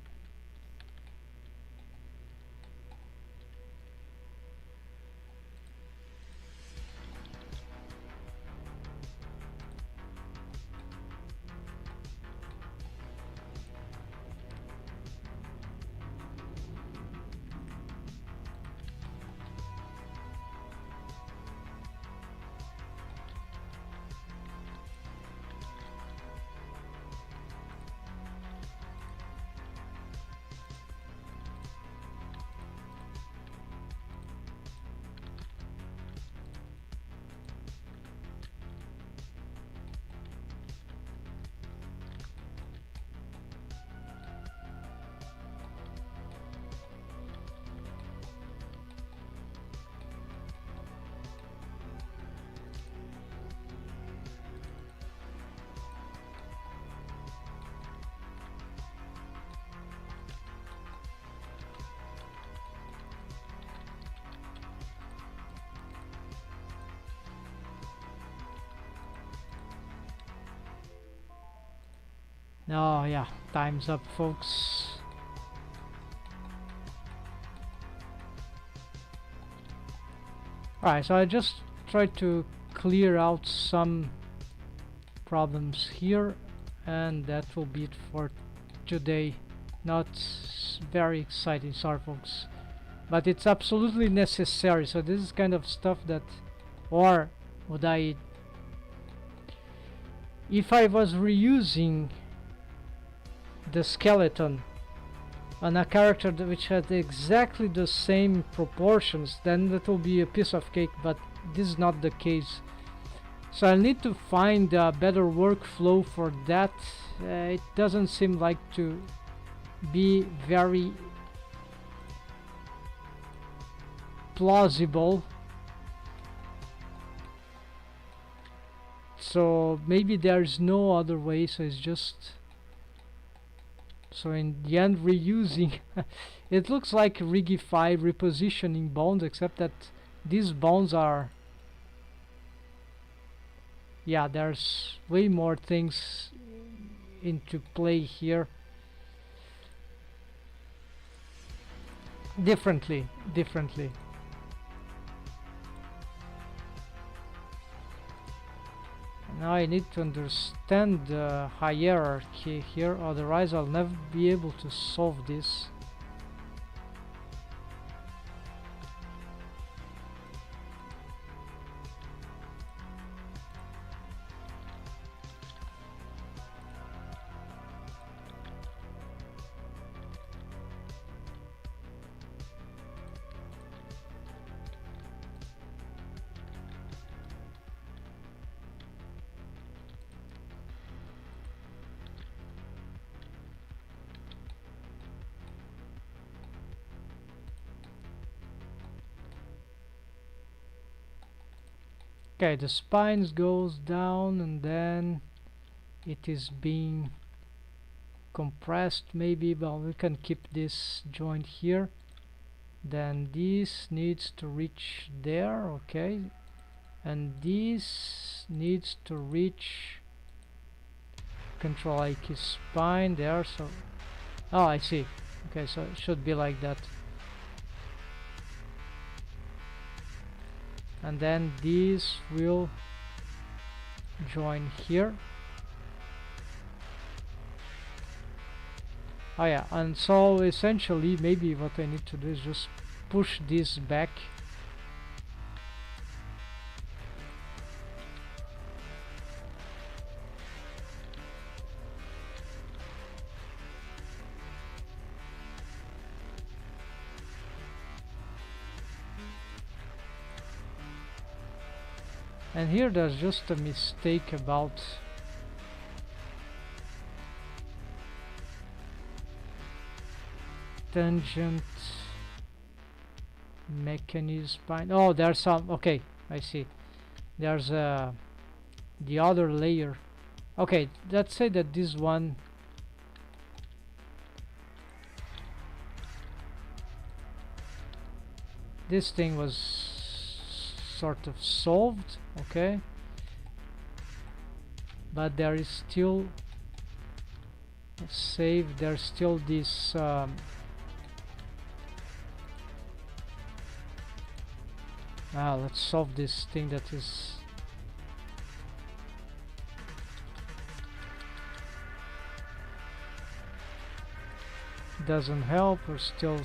oh yeah, time's up, folks. Alright, so I just tried to clear out some problems here, and that will be it for today. Not very exciting, sorry folks, but it's absolutely necessary. So this is kind of stuff that, or would I, if I was reusing the skeleton on a character which had exactly the same proportions, then that will be a piece of cake, but this is not the case. So I'll need to find a better workflow for that. It doesn't seem like to be very plausible. So maybe there's no other way, so it's just, so in the end reusing it looks like Rigify repositioning bones, except that these bones are yeah, there's way more things into play here. Differently. Now I need to understand the hierarchy here, otherwise I'll never be able to solve this. Okay, the spines goes down and then it is being compressed maybe, but we can keep this joint here. Then this needs to reach there, okay, and this needs to reach control like his spine there. So oh, I see. Okay, so it should be like that. And then these will join here. Oh yeah, and so essentially maybe what I need to do is just push this back. And here there's just a mistake about tangent mechanism spine. Oh, there's some. Okay, I see. There's the other layer. Okay, let's say that this one this thing was sort of solved, okay, but there is still save. There's still this let's solve this thing that is doesn't help. We're still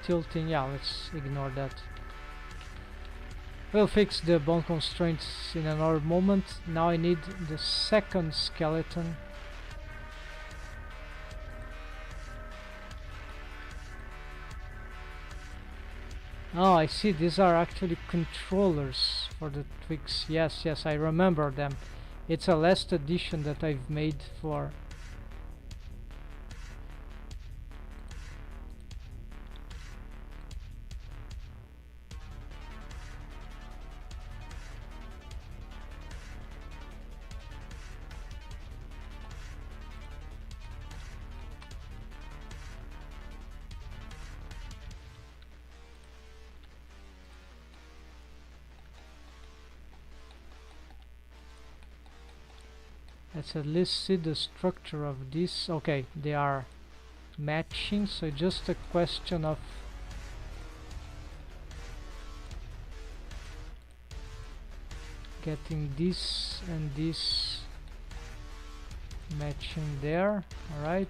tilting. Yeah, let's ignore that. We'll fix the bone constraints in another moment. Now I need the second skeleton. Oh, I see. These are actually controllers for the twigs. Yes, yes, I remember them. It's a last addition that I've made for let's at least see the structure of this. Okay, they are matching, so just a question of getting this and this matching there. All right.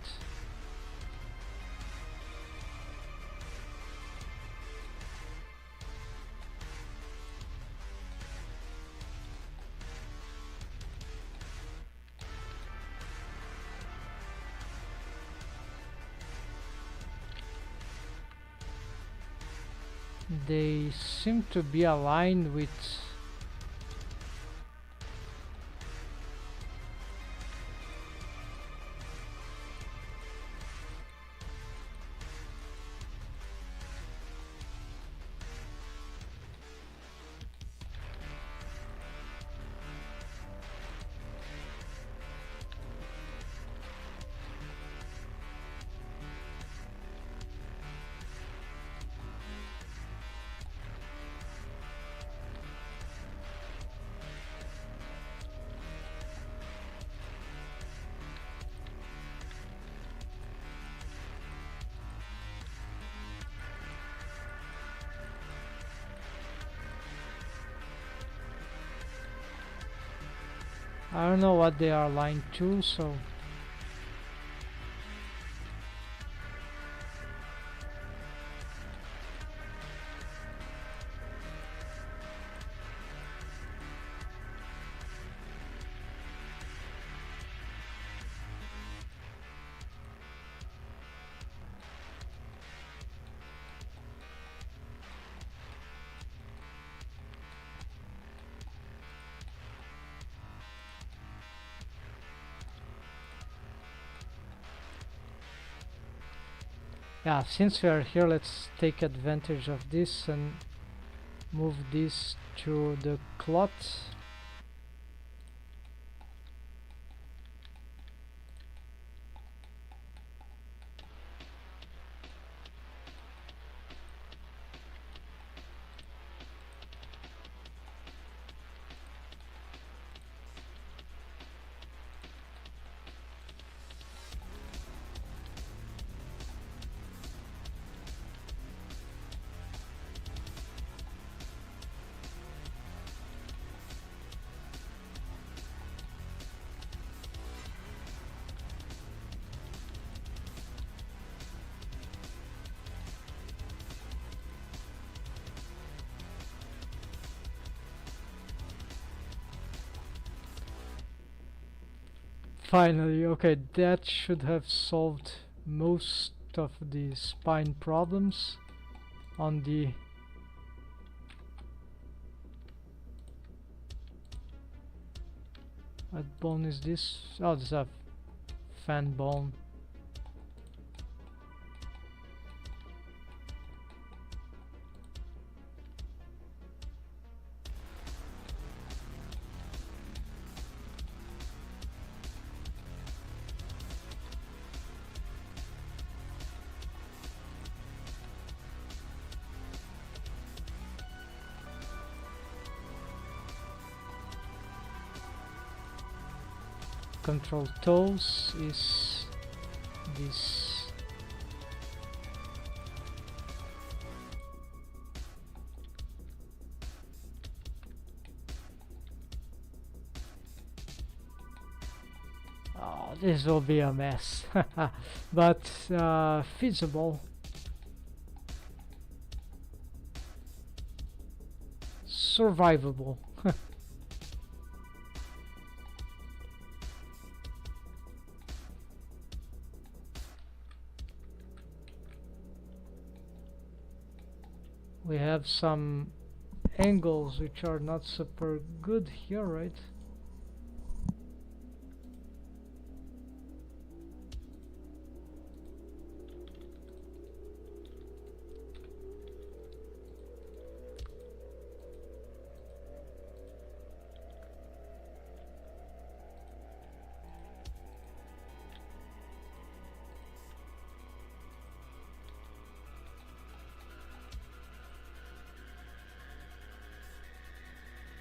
They seem to be aligned with I don't know what they are aligned to, so yeah, since we are here, let's take advantage of this and move this to the cloth. Finally, okay, that should have solved most of the spine problems on the what bone is this? Oh, this is a fan bone. Control toes is this. Oh, this will be a mess, but feasible. Survivable. We have some angles which are not super good here, right?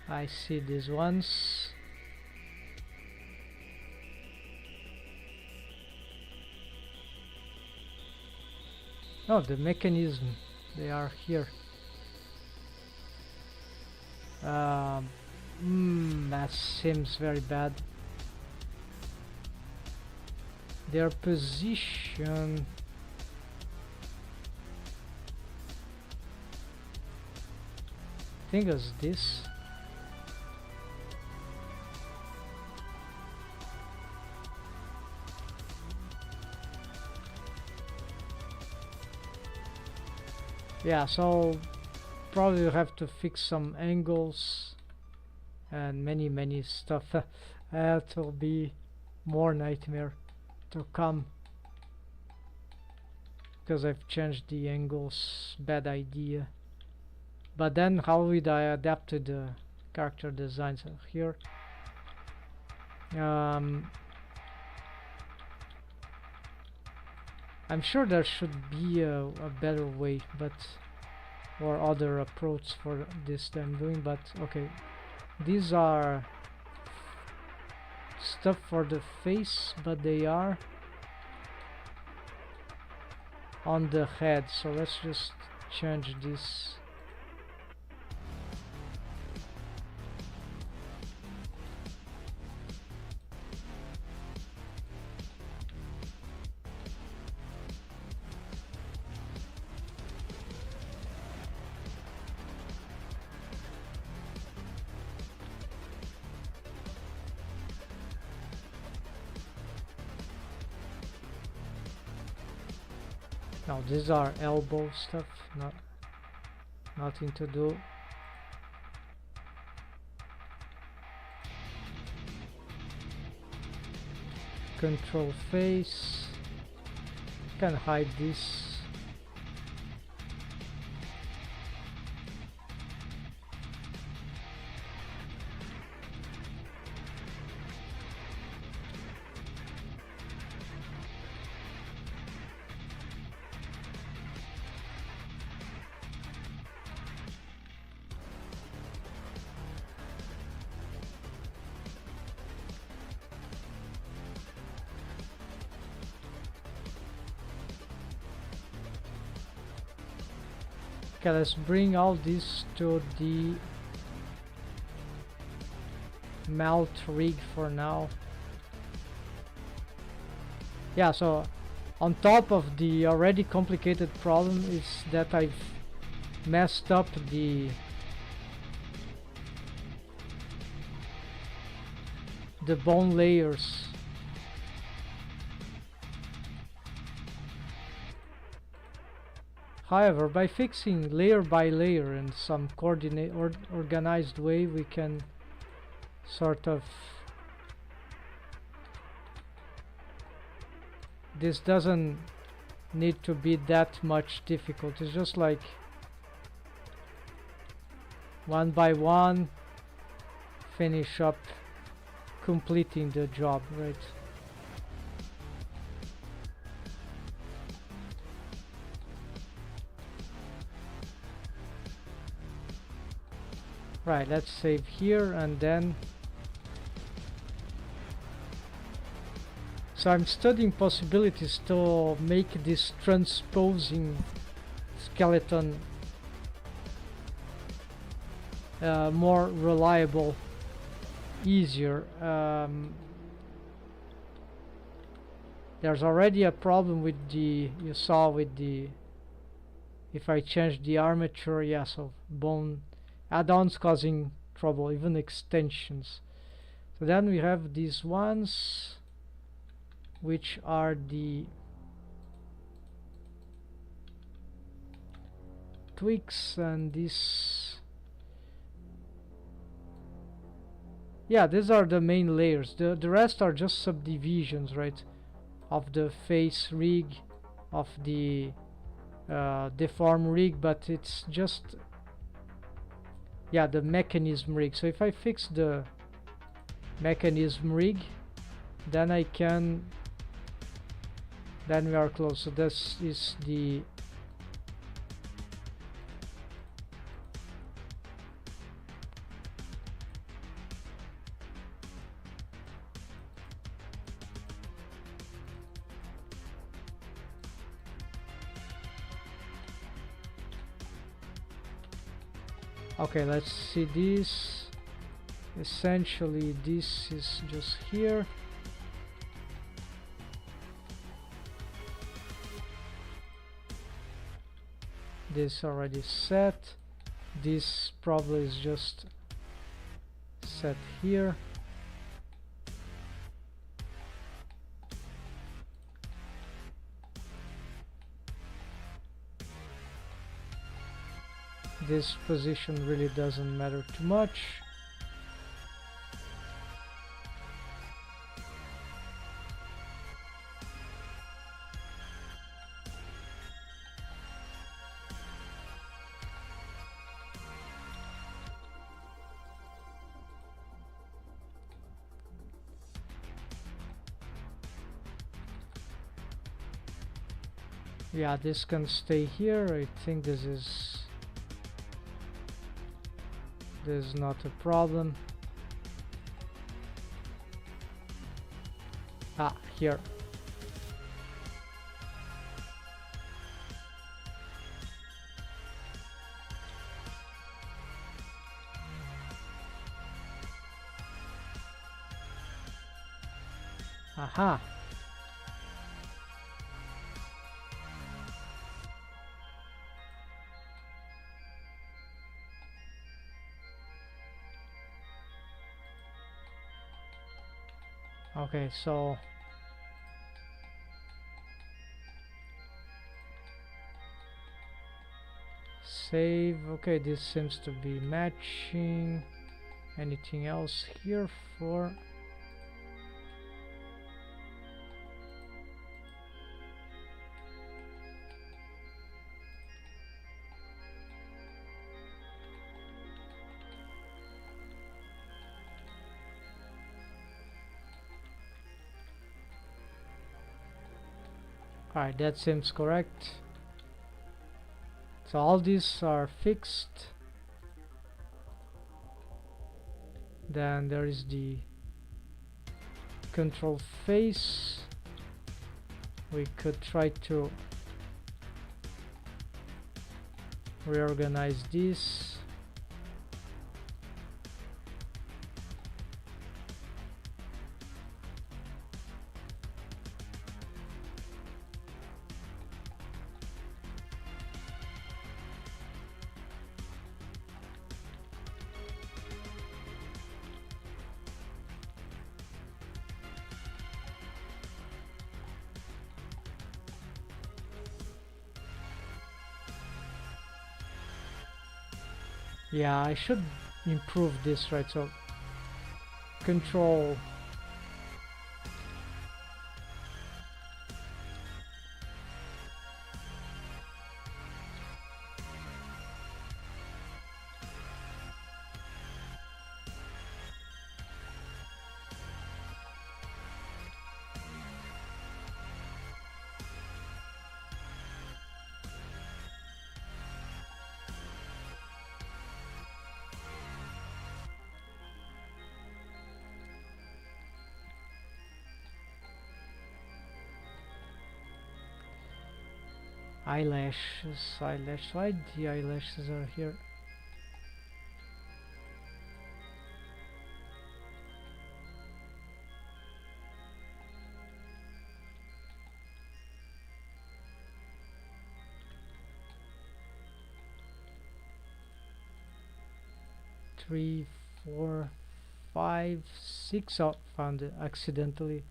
I see these ones. Oh, the mechanism, they are here. That seems very bad. Their position. I think it's this. Yeah, so probably have to fix some angles and many stuff. That will be more nightmare to come because I've changed the angles. Bad idea. But then how would I adapt to the character designs here? I'm sure there should be a better way, but or other approach for this that I'm doing, but okay. These are stuff for the face, but they are on the head, so let's just change this. Now these are elbow stuff, nothing to do. Control face, can hide this. Okay, let's bring all this to the mouth rig for now. Yeah, so on top of the already complicated problem is that I've messed up the bone layers. However, by fixing layer by layer in some organized way, we can sort of... This doesn't need to be that much difficult. It's just like one by one, finish up completing the job, right? Right, let's save here and then... So I'm studying possibilities to make this transposing skeleton more reliable, easier. There's already a problem with the... You saw with the... If I change the armature, yeah, so bone add-ons causing trouble, even extensions. So then we have these ones, which are the tweaks, and this... Yeah, these are the main layers. The rest are just subdivisions, right, of the face rig, of the deform rig, but it's just... Yeah, the mechanism rig. So if I fix the mechanism rig, then I can... Then we are close. So this is the... Okay, let's see this. Essentially this is just here. This already set. This probably is just set here. This position really doesn't matter too much. Yeah, this can stay here. I think this is not a problem. Ah, here. Aha. Okay, so save. Okay, this seems to be matching. Anything else here for... Alright, that seems correct. So all these are fixed. Then there is the control face. We could try to reorganize this. Yeah, I should improve this, right? So control eyelashes. Why the eyelashes are here? Three, 4, 5, 6. Oh, found it accidentally.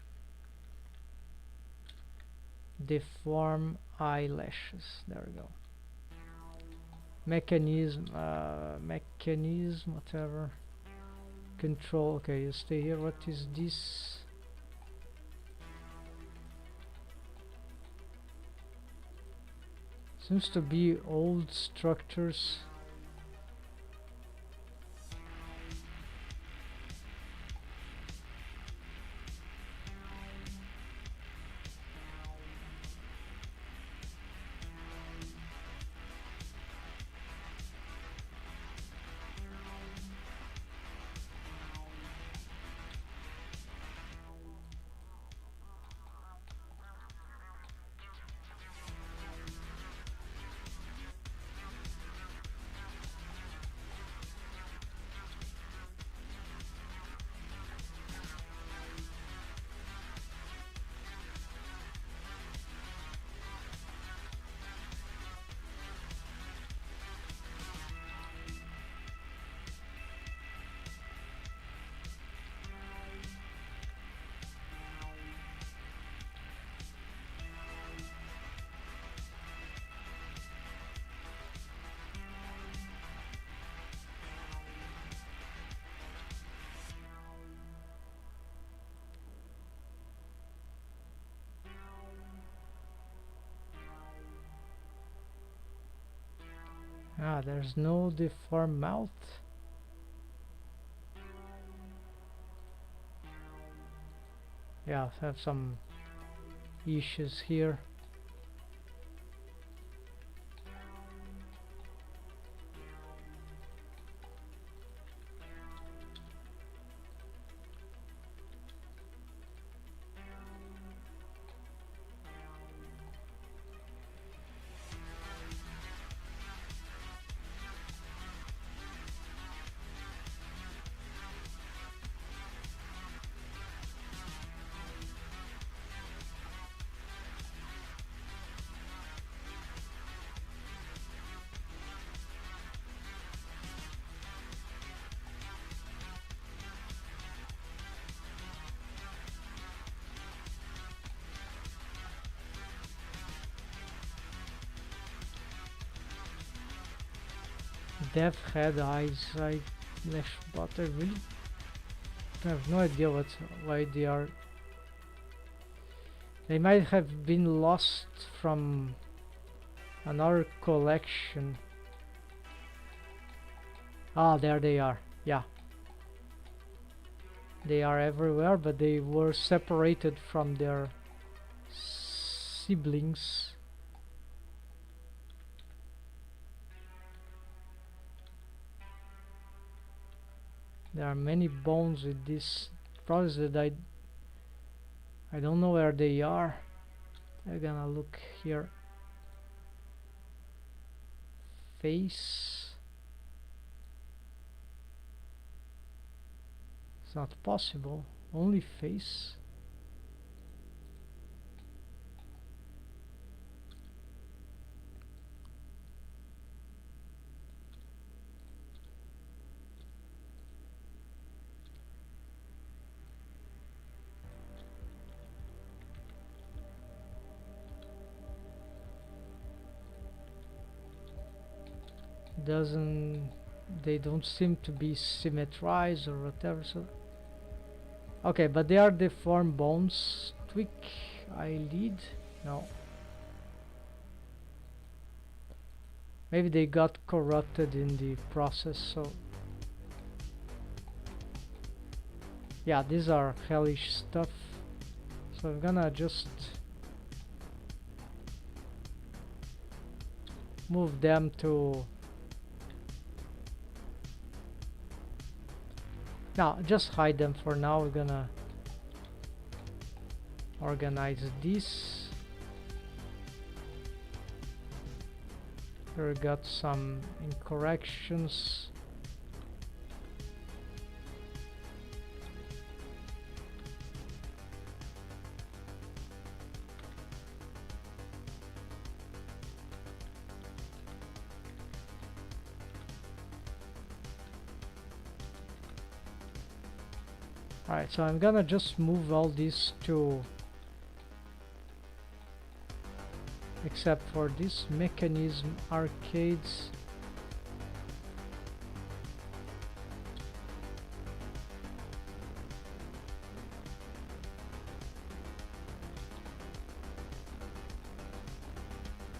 Deform eyelashes. There we go. Mechanism, whatever. Control. Okay, you stay here. What is this? Seems to be old structures. Ah, there's no deformed mouth. Yeah, I have some issues here. Dev head eyes. But I really have no idea why they are. They might have been lost from another collection. Ah, there they are. Yeah. They are everywhere, but they were separated from their siblings. There are many bones with this process that I don't know where they are. I'm gonna look here. Face. It's not possible. Only face. They don't seem to be symmetrized or whatever, so okay, but they are deformed bones. Tweak eyelid. No, maybe they got corrupted in the process. So yeah, these are hellish stuff, so I'm gonna just move them to. Now, just hide them for now. We're gonna organize this. Here we got some incorrections. Alright, so I'm gonna just move all these to, except for this mechanism arcades.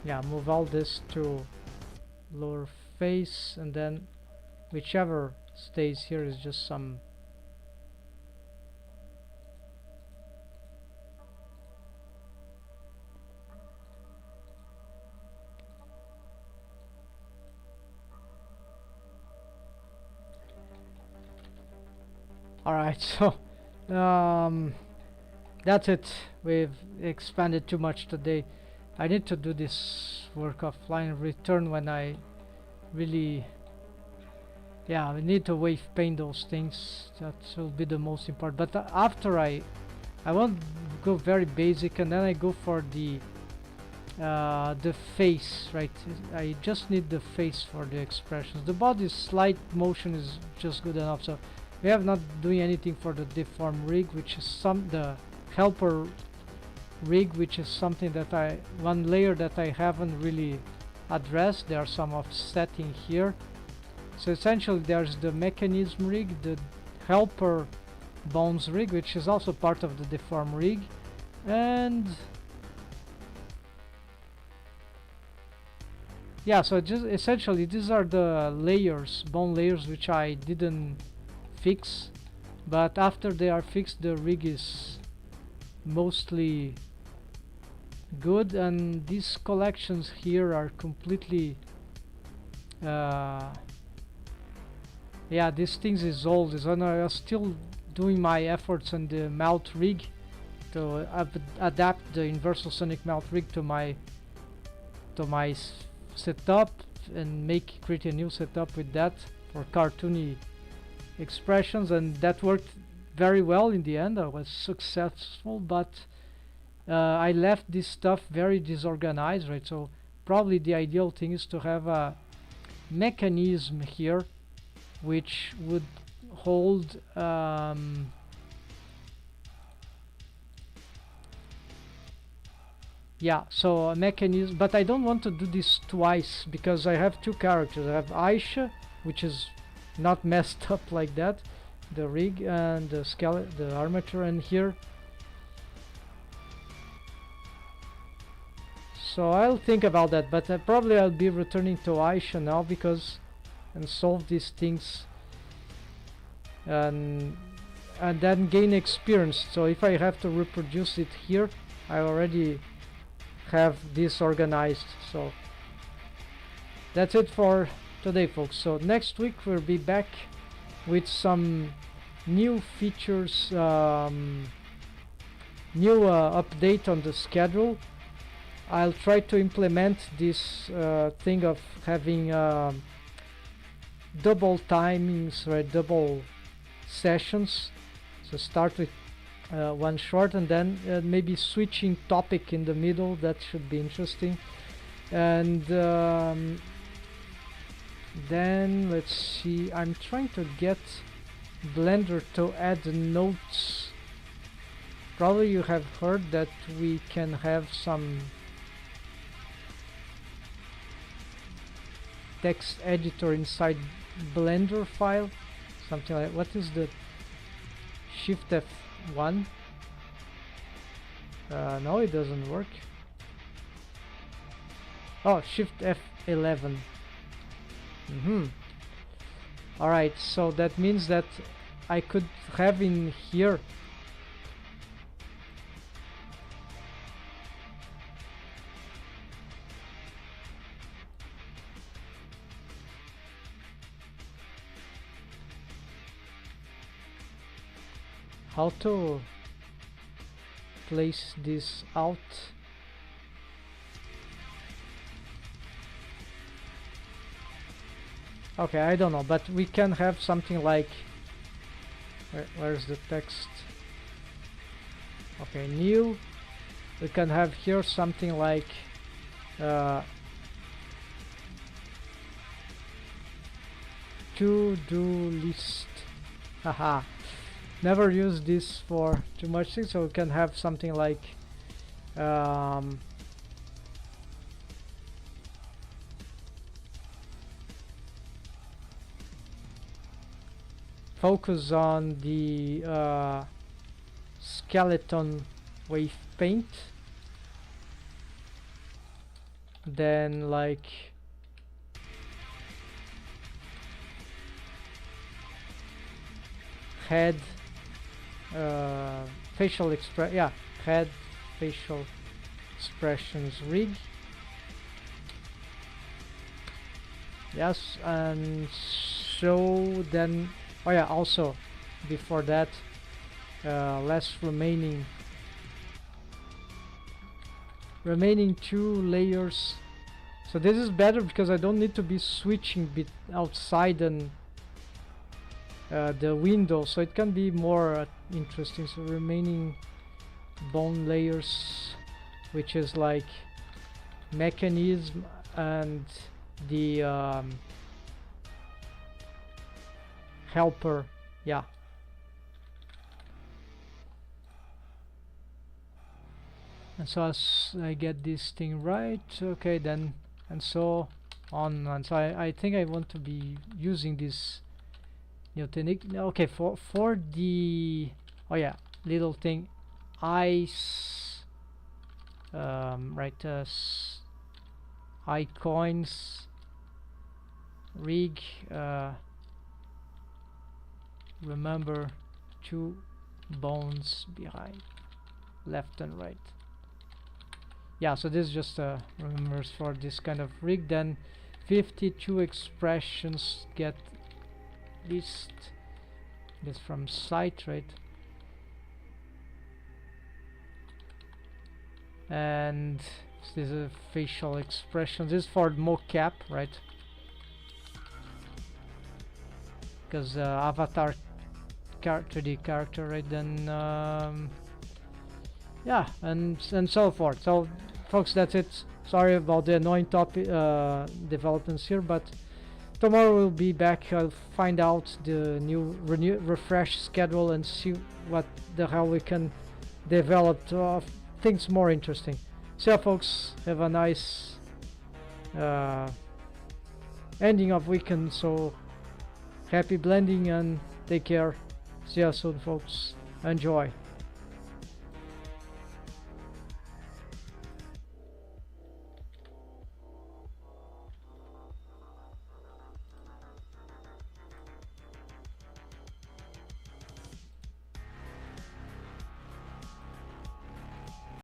Yeah, move all this to lower face, and then whichever stays here is just some. Alright, so that's it. We've expanded too much today. I need to do this work offline, return when I really, yeah, we need to wave paint those things. That will be the most important. But after I won't go very basic, and then I go for the face, right? I just need the face for the expressions. The body's slight motion is just good enough. So we have not doing anything for the deform rig, which is the helper rig, which is something that one layer that I haven't really addressed. There are some offsetting here. So essentially there's the mechanism rig, the helper bones rig, which is also part of the deform rig, and yeah, so just essentially these are the layers, bone layers, which I didn't fix, but after they are fixed the rig is mostly good, and these collections here are completely yeah, these things is old. And I was still doing my efforts on the mouth rig to adapt the universal sonic mouth rig to my setup and create a new setup with that for cartoony expressions, and that worked very well in the end. I was successful, but I left this stuff very disorganized, right? So probably the ideal thing is to have a mechanism here which would hold yeah, so a mechanism, but I don't want to do this twice because I have two characters. I have Aisha, which is not messed up like that, the rig and the skeleton, the armature, and here. So I'll think about that, but probably I'll be returning to Aisha now because and solve these things and then gain experience. So if I have to reproduce it here, I already have this organized. So that's it for today, folks. So next week we'll be back with some new features, new update on the schedule. I'll try to implement this thing of having double timings, right, double sessions. So start with one short and then maybe switching topic in the middle. That should be interesting. And then let's see, I'm trying to get Blender to add notes. Probably you have heard that we can have some text editor inside Blender file, something like, what is the Shift F1? No, it doesn't work. Oh, Shift F11. Alright, so that means that I could have in here how to place this out. Okay, I don't know, but we can have something like where's the text? Okay, new. We can have here something like to-do list. Haha. Never use this for too much things, so we can have something like focus on the skeleton wave paint, then like head facial head facial expressions rig. Yes, and so then also before that less remaining 2 layers. So this is better because I don't need to be switching bit outside and the window, so it can be more interesting. So remaining bone layers, which is like mechanism and the helper, yeah. And so as I get this thing right, okay, then and so on. And so I think I want to be using this Neocene. Okay, for the little thing ice icons rig, remember 2 bones behind left and right. Yeah, so this just remembers for this kind of rig. Then 52 expressions get list. This from site, right? And this is a facial expression. This is for mocap, right? Because avatar 3D character, right? Then yeah, and so forth. So folks, that's it. Sorry about the annoying topic developments here, but tomorrow we'll be back. I'll find out the new refresh schedule and see what the hell we can develop to things more interesting. So yeah, folks, have a nice ending of weekend. So happy blending and take care. See you soon, folks. Enjoy.